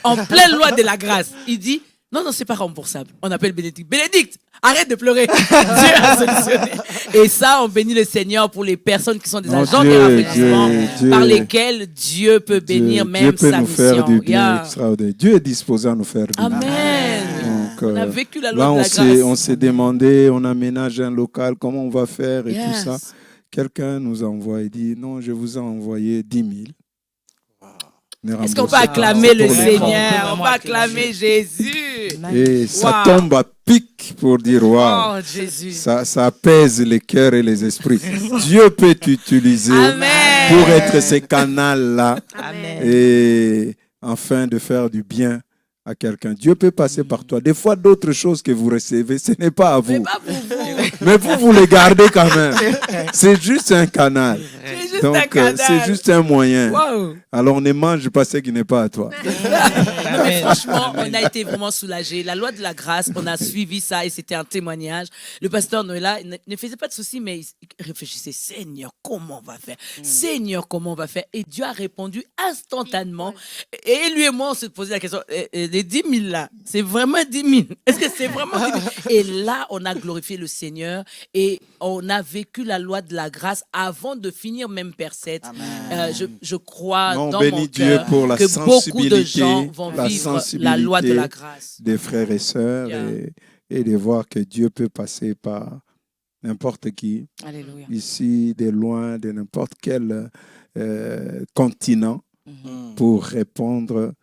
[SPEAKER 2] En pleine loi de la grâce. Il dit, non, c'est pas remboursable. On appelle Bénédicte. Bénédicte, arrête de pleurer. Dieu a solutionné. Et ça, on bénit le Seigneur pour les personnes qui sont des agents de rafraîchissement par lesquels Dieu peut bénir même sa mission. Dieu peut nous faire du bien
[SPEAKER 3] extraordinaire. Dieu est disposé à nous faire du bien.
[SPEAKER 2] Amen.
[SPEAKER 3] Donc,
[SPEAKER 2] on a vécu la loi
[SPEAKER 3] là,
[SPEAKER 2] de la grâce.
[SPEAKER 3] On s'est demandé, on aménage un local, comment on va faire et tout ça. Quelqu'un nous envoie et dit, non, je vous ai envoyé 10 000.
[SPEAKER 2] Est-ce qu'on peut acclamer le Seigneur? On peut acclamer Jésus.
[SPEAKER 3] Et ça tombe à pic pour dire waouh. Ça apaise les cœurs et les esprits. Dieu peut t'utiliser pour être ces canaux-là et afin de faire du bien à quelqu'un. Dieu peut passer par toi. Des fois, d'autres choses que vous recevez, ce n'est pas à vous. Mais vous les gardez quand même. C'est juste un canal. Donc, c'est juste un moyen.
[SPEAKER 2] Wow.
[SPEAKER 3] Alors, ne mange pas ce qui n'est pas à toi.
[SPEAKER 2] Non, mais franchement, on a été vraiment soulagés. La loi de la grâce, on a suivi ça et c'était un témoignage. Le pasteur Noëlla ne faisait pas de soucis, mais il réfléchissait, Seigneur, comment on va faire? Seigneur, comment on va faire? Et Dieu a répondu instantanément. Et lui et moi, on se posait la question, les 10 000 là, c'est vraiment 10 000? Est-ce que c'est vraiment 10 000? Et là, on a glorifié le Seigneur et on a vécu la loi de la grâce avant de finir même Père 7. Je crois dans mon cœur que beaucoup de gens vont vivre la loi de la grâce.
[SPEAKER 3] Des frères et sœurs et de voir que Dieu peut passer par n'importe qui.
[SPEAKER 2] Alléluia.
[SPEAKER 3] Ici, de loin, de n'importe quel continent pour répondre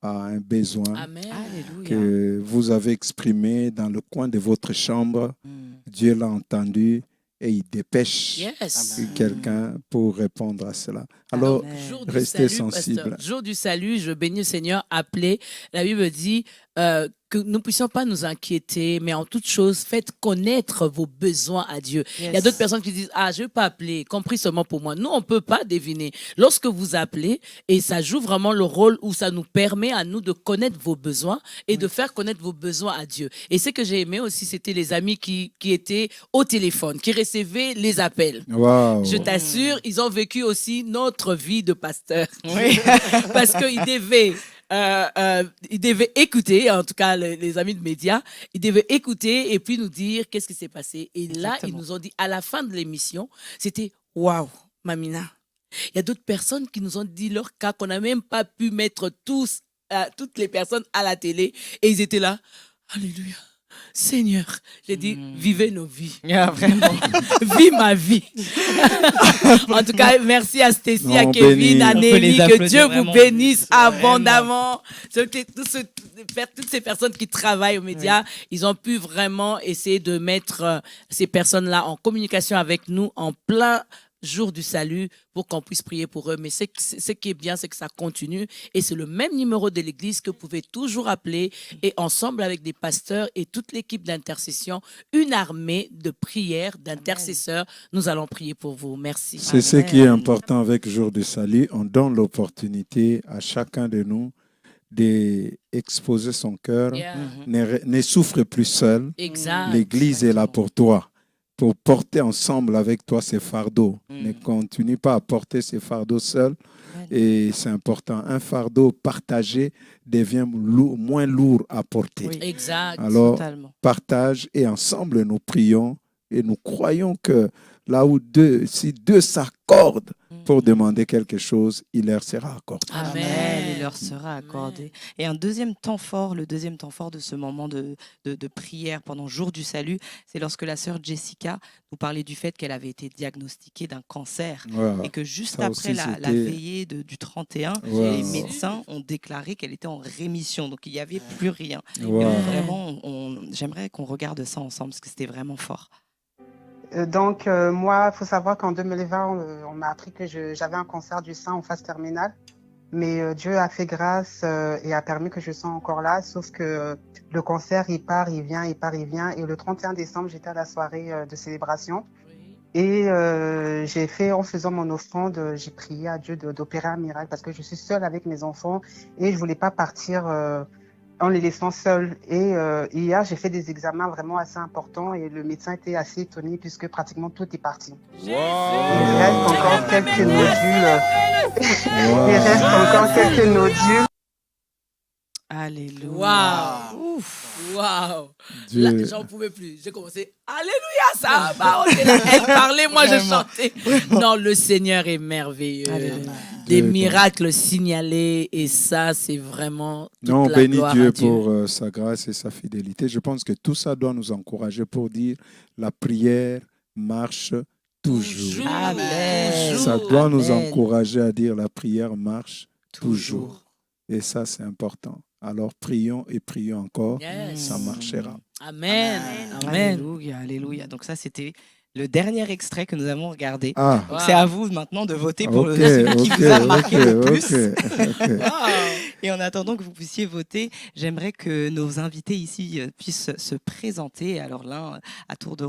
[SPEAKER 3] à un besoin que vous avez exprimé dans le coin de votre chambre. Dieu l'a entendu et il dépêche quelqu'un pour répondre à cela. Alors, restez sensible.
[SPEAKER 2] Jour du salut, je bénis le Seigneur, appelé. La Bible dit, que nous ne puissions pas nous inquiéter, mais en toute chose, faites connaître vos besoins à Dieu.
[SPEAKER 1] Yes.
[SPEAKER 2] Il y a d'autres personnes qui disent, ah, je ne vais pas appeler, compris seulement pour moi. Nous, on ne peut pas deviner. Lorsque vous appelez, et ça joue vraiment le rôle où ça nous permet à nous de connaître vos besoins et de faire connaître vos besoins à Dieu. Et ce que j'ai aimé aussi, c'était les amis qui étaient au téléphone, qui recevaient les appels.
[SPEAKER 3] Wow.
[SPEAKER 2] Je t'assure, ils ont vécu aussi notre vie de pasteur. Oui. Parce qu'ils devaient écouter, en tout cas les amis de médias, ils devaient écouter et puis nous dire qu'est-ce qui s'est passé. Et là, ils nous ont dit, à la fin de l'émission, c'était « Waouh, Mamina ». Il y a d'autres personnes qui nous ont dit leur cas, qu'on n'a même pas pu mettre toutes les personnes à la télé. Et ils étaient là, alléluia. Seigneur, j'ai dit, vivez nos vies.
[SPEAKER 1] Vraiment.
[SPEAKER 2] Vis ma vie. En tout cas, merci à Stécie, à Kevin, à Nelly. Que Dieu vous bénisse abondamment. Toutes ces personnes qui travaillent aux médias, ils ont pu vraiment essayer de mettre ces personnes-là en communication avec nous en plein jour du salut pour qu'on puisse prier pour eux. Mais ce qui est bien, c'est que ça continue et c'est le même numéro de l'église que vous pouvez toujours appeler et ensemble avec des pasteurs et toute l'équipe d'intercession, une armée de prières, d'intercesseurs, nous allons prier pour vous. Merci.
[SPEAKER 3] C'est ce qui est important avec Jour du salut. On donne l'opportunité à chacun de nous d'exposer son cœur. Ne souffre plus seul.
[SPEAKER 2] Exact.
[SPEAKER 3] L'église est là pour toi, pour porter ensemble avec toi ces fardeaux. Ne continue pas à porter ces fardeaux seul. Et c'est important. Un fardeau partagé devient moins lourd à porter.
[SPEAKER 2] Oui. Exact.
[SPEAKER 3] Alors, partage et ensemble nous prions et nous croyons que là où si deux s'accordent pour demander quelque chose, il leur sera accordé.
[SPEAKER 1] Amen. Il leur sera accordé. Et un deuxième temps fort, le deuxième temps fort de ce moment de prière pendant Jour du Salut, c'est lorsque la sœur Jessica nous parlait du fait qu'elle avait été diagnostiquée d'un cancer et que juste après la veillée du 31, les médecins ont déclaré qu'elle était en rémission. Donc il n'y avait plus rien. Et vraiment, j'aimerais qu'on regarde ça ensemble parce que c'était vraiment fort.
[SPEAKER 17] Donc, moi, il faut savoir qu'en 2020, on m'a appris que j'avais un cancer du sein en phase terminale. Mais Dieu a fait grâce et a permis que je sois encore là. Sauf que le cancer, il part, il vient, il part, il vient. Et le 31 décembre, j'étais à la soirée de célébration. Et j'ai fait, en faisant mon offrande, j'ai prié à Dieu d'opérer un miracle parce que je suis seule avec mes enfants et je voulais pas partir en les laissant seuls. Et hier, j'ai fait des examens vraiment assez importants et le médecin était assez étonné puisque pratiquement tout est parti. Il reste encore quelques nodules. Il reste encore quelques nodules.
[SPEAKER 1] Alléluia.
[SPEAKER 2] Waouh. Là, j'en pouvais plus. J'ai commencé. Alléluia, ça va. Elle parlait, moi je chantais. Non, le Seigneur est merveilleux. Alléluia. Des miracles signalés et ça, c'est vraiment toute
[SPEAKER 3] non,
[SPEAKER 2] la
[SPEAKER 3] bénis
[SPEAKER 2] gloire
[SPEAKER 3] Dieu
[SPEAKER 2] à Dieu
[SPEAKER 3] pour sa grâce et sa fidélité. Je pense que tout ça doit nous encourager pour dire la prière marche toujours.
[SPEAKER 2] Amen.
[SPEAKER 3] Ça doit nous encourager à dire la prière marche toujours. Et ça, c'est important. Alors, prions et prions encore. Ça marchera.
[SPEAKER 2] Amen. Amen.
[SPEAKER 1] Alléluia, alléluia. Donc ça, c'était le dernier extrait que nous avons regardé.
[SPEAKER 3] Ah.
[SPEAKER 1] Donc, c'est à vous maintenant de voter pour celui qui vous a marqué le plus. Et en attendant que vous puissiez voter, j'aimerais que nos invités ici puissent se présenter. Alors l'un à tour de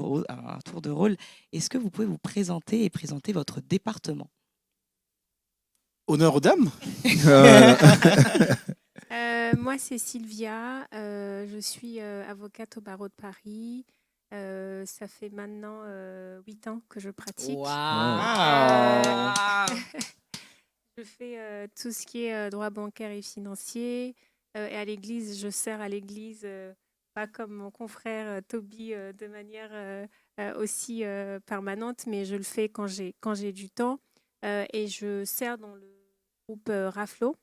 [SPEAKER 1] rôle. Est-ce que vous pouvez vous présenter et présenter votre département?
[SPEAKER 11] Honneur aux dames.
[SPEAKER 5] Moi, c'est Sylvia. Je suis avocate au barreau de Paris. Ça fait maintenant 8 ans que je pratique. Je fais tout ce qui est droit bancaire et financier. Et à l'église, je sers à l'église, pas comme mon confrère Toby de manière aussi permanente, mais je le fais quand j'ai du temps. Et je sers dans le groupe Raflo.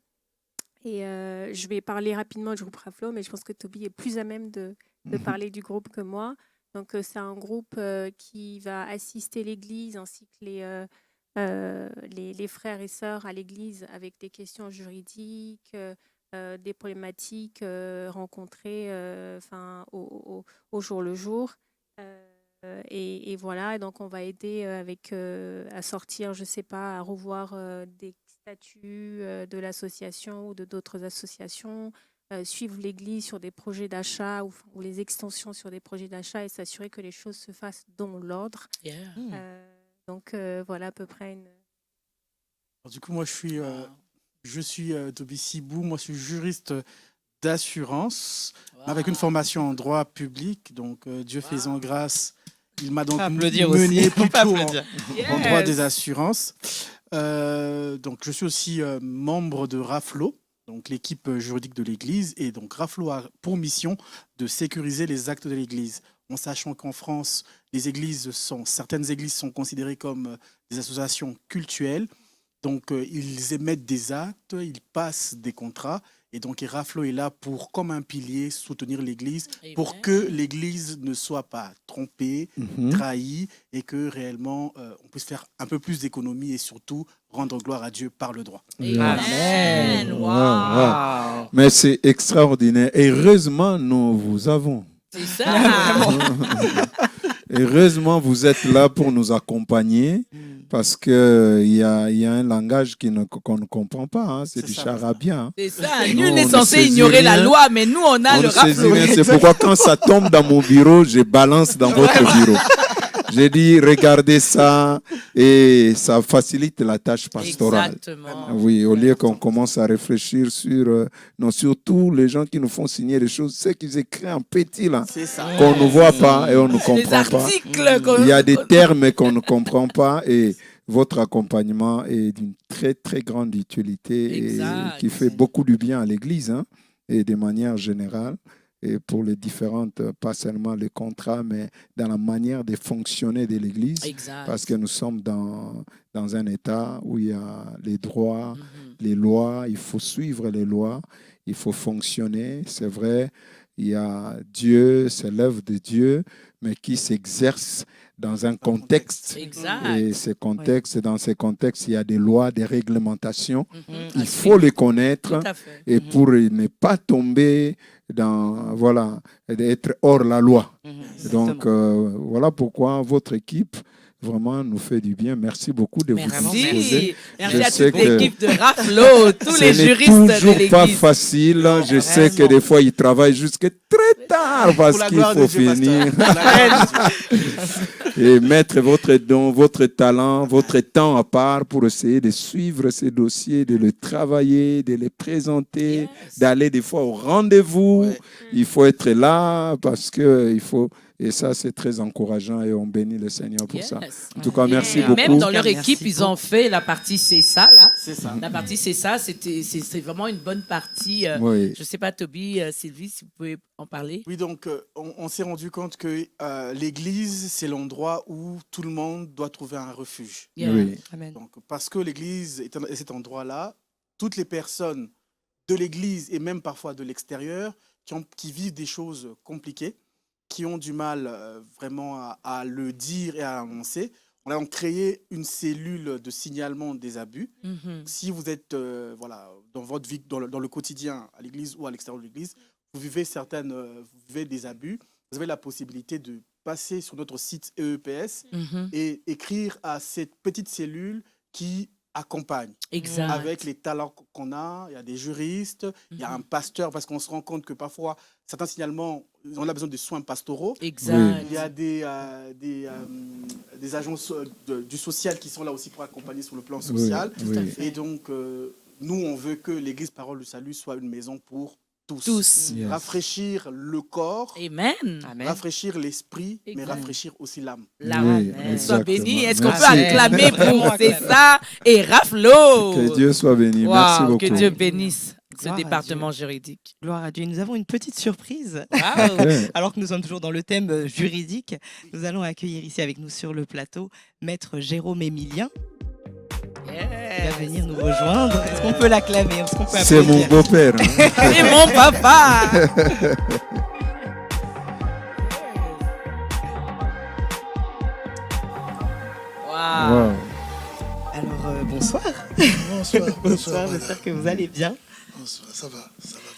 [SPEAKER 5] Et je vais parler rapidement du groupe Raflo, mais je pense que Toby est plus à même de parler du groupe que moi. Donc, c'est un groupe qui va assister l'Église ainsi que les frères et sœurs à l'Église avec des questions juridiques, des problématiques rencontrées au jour le jour. Et voilà, et donc on va aider à sortir, je ne sais pas, à revoir des statuts de l'association ou de d'autres associations, suivre l'Église sur des projets d'achat ou les extensions sur des projets d'achat et s'assurer que les choses se fassent dans l'ordre. Donc voilà à peu près une...
[SPEAKER 11] Alors, du coup, moi, je suis Toby Sibou, moi, je suis juriste d'assurance avec une formation en droit public. Donc, Dieu faisant grâce, il m'a donc mené plutôt en droit des assurances. Donc, je suis aussi membre de RAFLO, donc l'équipe juridique de l'Église. Et donc, RAFLO a pour mission de sécuriser les actes de l'Église. En sachant qu'en France, certaines églises sont considérées comme des associations cultuelles. Donc, ils émettent des actes, ils passent des contrats. Et donc, RAFLO est là pour, comme un pilier, soutenir l'Église pour que l'Église ne soit pas trompée, trahie et que réellement, on puisse faire un peu plus d'économie et surtout rendre gloire à Dieu par le droit.
[SPEAKER 1] Amen.
[SPEAKER 3] Wow. Mais c'est extraordinaire. Et heureusement, nous vous avons.
[SPEAKER 2] C'est ça.
[SPEAKER 3] Heureusement, vous êtes là pour nous accompagner parce qu'il y a un langage qu'on ne comprend pas. Hein. C'est du charabia. Hein.
[SPEAKER 2] C'est ça. Nul n'est censé ignorer la loi, mais nous, on a le RAFLO.
[SPEAKER 3] C'est pourquoi quand ça tombe dans mon bureau, je balance dans votre bureau. J'ai dit, regardez ça et ça facilite la tâche pastorale.
[SPEAKER 2] Exactement.
[SPEAKER 3] Oui, au lieu qu'on commence à réfléchir sur, surtout les gens qui nous font signer des choses, c'est qu'ils écrivent en petit là, qu'on ne voit pas et on ne comprend pas. Il y a des termes qu'on ne comprend pas et votre accompagnement est d'une très très grande utilité et qui fait beaucoup du bien à l'Église hein, et de manière générale. Et pour les différentes, pas seulement les contrats, mais dans la manière de fonctionner de l'Église. Parce que nous sommes dans un état où il y a les droits, les lois, il faut suivre les lois, il faut fonctionner. C'est vrai, il y a Dieu, c'est l'œuvre de Dieu, mais qui s'exerce dans un contexte. Et dans ces contextes, il y a des lois, des réglementations. Il faut les connaître et pour ne pas tomber d'être hors la loi. Donc, voilà pourquoi votre équipe vraiment nous fait du bien. Merci beaucoup de vous disposer.
[SPEAKER 2] Merci à toute l'équipe de RAFLO, tous les juristes de l'Église.
[SPEAKER 3] Ce n'est toujours pas facile. Je sais que des fois, ils travaillent jusqu'à très tard parce qu'il faut finir. Et mettre votre don, votre talent, votre temps à part pour essayer de suivre ces dossiers, de les travailler, de les présenter, d'aller des fois au rendez-vous. Il faut être là parce que il faut... Et ça, c'est très encourageant et on bénit le Seigneur pour ça. En tout cas, merci beaucoup.
[SPEAKER 2] Même dans leur équipe, ils ont fait la partie CESA. Là. La partie CESA, c'est vraiment une bonne partie. Je ne sais pas, Toby, Sylvie, si vous pouvez en parler.
[SPEAKER 11] Oui, donc on s'est rendu compte que l'Église, c'est l'endroit où tout le monde doit trouver un refuge.
[SPEAKER 3] Oui.
[SPEAKER 2] Amen.
[SPEAKER 11] Donc, parce que l'Église est cet endroit-là, toutes les personnes de l'Église et même parfois de l'extérieur qui vivent des choses compliquées, qui ont du mal vraiment à le dire et à l'annoncer. On a donc créé une cellule de signalement des abus. Si vous êtes dans votre vie, dans le quotidien, à l'église ou à l'extérieur de l'église, vous vivez des abus, vous avez la possibilité de passer sur notre site EEPS et écrire à cette petite cellule qui accompagne. Avec les talents qu'on a, il y a des juristes, il y a un pasteur, parce qu'on se rend compte que parfois, certains signalements, on a besoin de soins pastoraux. Il y a des agences du social qui sont là aussi pour accompagner sur le plan social. Et donc, nous, on veut que l'Église Parole du Salut soit une maison pour tous. Rafraîchir le corps,
[SPEAKER 2] Amen.
[SPEAKER 11] Rafraîchir l'esprit, mais rafraîchir aussi l'âme.
[SPEAKER 2] Sois béni. Est-ce qu'on peut acclamer pour ça et RAFLO?
[SPEAKER 3] Que Dieu soit béni. Merci beaucoup.
[SPEAKER 2] Que Dieu bénisse ce département juridique.
[SPEAKER 1] Gloire à Dieu. Nous avons une petite surprise. Alors que nous sommes toujours dans le thème juridique, nous allons accueillir ici avec nous sur le plateau Maître Jérôme Émilien. Il va venir nous rejoindre. Est-ce qu'on peut l'acclamer?
[SPEAKER 3] C'est mon beau-père. Hein.
[SPEAKER 2] C'est mon papa.
[SPEAKER 3] Wow.
[SPEAKER 1] Alors, bonsoir. Bonsoir, j'espère que vous allez bien.
[SPEAKER 18] Bonsoir, ça va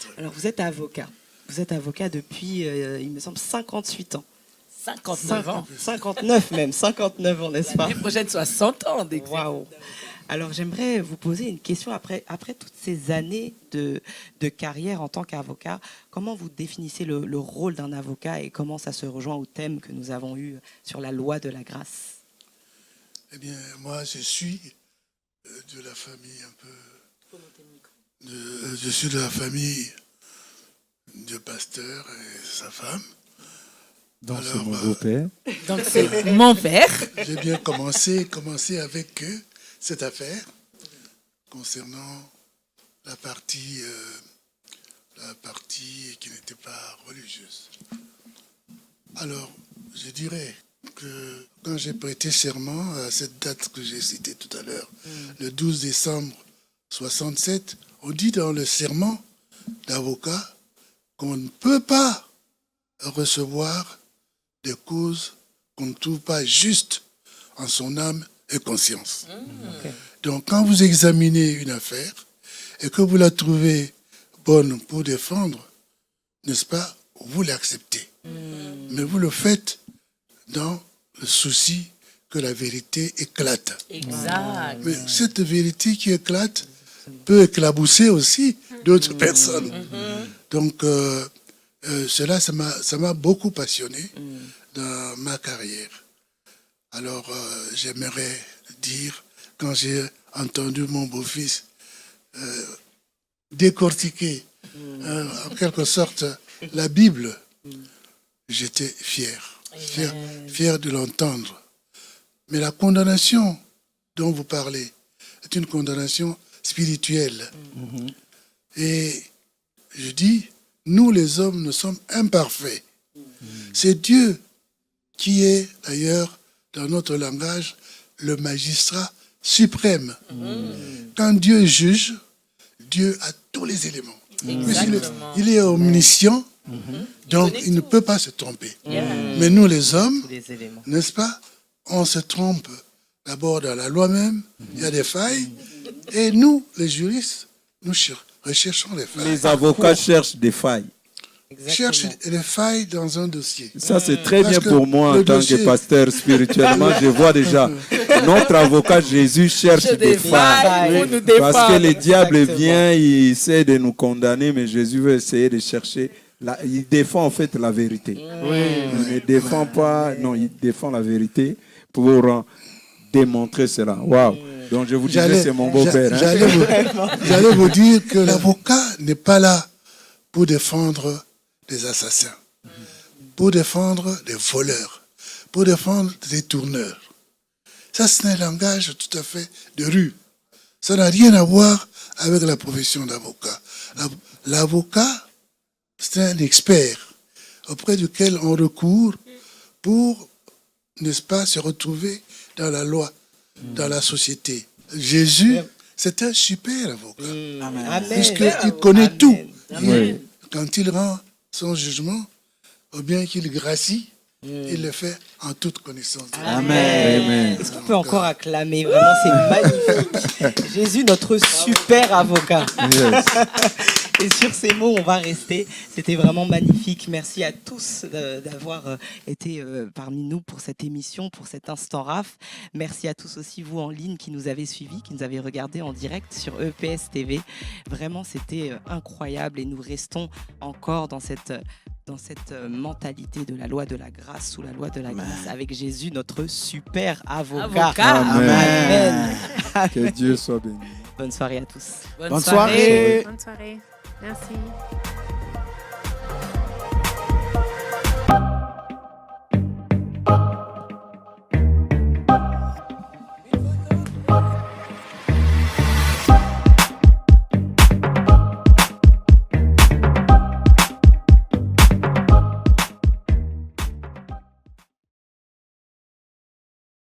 [SPEAKER 18] très bien.
[SPEAKER 1] Alors, vous êtes avocat. Vous êtes avocat depuis, il me semble, 58 ans.
[SPEAKER 2] 59 ans.
[SPEAKER 1] 59 même, 59 ans, n'est-ce pas?
[SPEAKER 2] L'année prochaine, 60 ans.
[SPEAKER 1] Waouh. Alors, j'aimerais vous poser une question après toutes ces années de carrière en tant qu'avocat. Comment vous définissez le rôle d'un avocat et comment ça se rejoint au thème que nous avons eu sur la loi de la grâce?
[SPEAKER 18] Eh bien, moi, je suis de la famille un peu... je suis de la famille du pasteur et sa femme.
[SPEAKER 3] Donc c'est mon beau-père.
[SPEAKER 2] Donc c'est mon père.
[SPEAKER 18] J'ai bien commencé avec cette affaire concernant la partie qui n'était pas religieuse. Alors, je dirais que quand j'ai prêté serment à cette date que j'ai citée tout à l'heure, le 12 décembre 67, on dit dans le serment d'avocat qu'on ne peut pas recevoir des causes qu'on ne trouve pas justes en son âme et conscience. Donc, quand vous examinez une affaire et que vous la trouvez bonne pour défendre, n'est-ce pas, vous l'acceptez. Mais vous le faites dans le souci que la vérité éclate.
[SPEAKER 2] Exact.
[SPEAKER 18] Mais cette vérité qui éclate peut éclabousser aussi d'autres personnes. Donc, cela, ça m'a beaucoup passionné dans ma carrière. Alors, j'aimerais dire, quand j'ai entendu mon beau-fils décortiquer, en quelque sorte, la Bible, j'étais fier de l'entendre. Mais la condamnation dont vous parlez est une condamnation spirituelle. Et je dis, nous les hommes, nous sommes imparfaits. C'est Dieu qui est, d'ailleurs, dans notre langage, le magistrat suprême. Quand Dieu juge, Dieu a tous les éléments. Il est omniscient, donc il ne peut pas se tromper. Mais nous les hommes, n'est-ce pas, on se trompe d'abord dans la loi même, il y a des failles, et nous, les juristes, nous recherchons les failles.
[SPEAKER 3] Les avocats cherchent des failles.
[SPEAKER 18] Cherche les failles dans un dossier.
[SPEAKER 3] Ça, c'est très bien pour moi en tant que pasteur spirituellement. Je vois déjà, notre avocat Jésus cherche des failles. Parce que le diable vient, il essaie de nous condamner, mais Jésus veut essayer de chercher. Il défend en fait la vérité. Il ne défend pas, non, il défend la vérité pour démontrer cela. Waouh! Donc je vous disais, c'est mon beau-père.
[SPEAKER 18] J'allais vous dire que l'avocat n'est pas là pour défendre des assassins, pour défendre des voleurs, pour défendre des tourneurs. Ça, c'est un langage tout à fait de rue. Ça n'a rien à voir avec la profession d'avocat. L'avocat, c'est un expert auprès duquel on recourt pour, n'est-ce pas, se retrouver dans la loi, dans la société. Jésus, c'est un super avocat, puisqu'il connaît tout. Quand il rend son jugement, ou bien qu'il gracie, il le fait en toute connaissance.
[SPEAKER 1] Amen. Est-ce qu'on peut encore acclamer? Vraiment, c'est magnifique. Jésus, notre super avocat. Et sur ces mots, on va rester. C'était vraiment magnifique. Merci à tous d'avoir été parmi nous pour cette émission, pour cet instant RAF. Merci à tous aussi, vous en ligne, qui nous avez suivis, qui nous avez regardés en direct sur EPS TV. Vraiment, c'était incroyable et nous restons encore dans cette mentalité de la loi de la grâce, sous la loi de la grâce, avec Jésus, notre super avocat.
[SPEAKER 3] Amen. Que Dieu soit béni.
[SPEAKER 1] Bonne soirée à tous.
[SPEAKER 11] Bonne soirée.
[SPEAKER 5] Bonne soirée. Merci.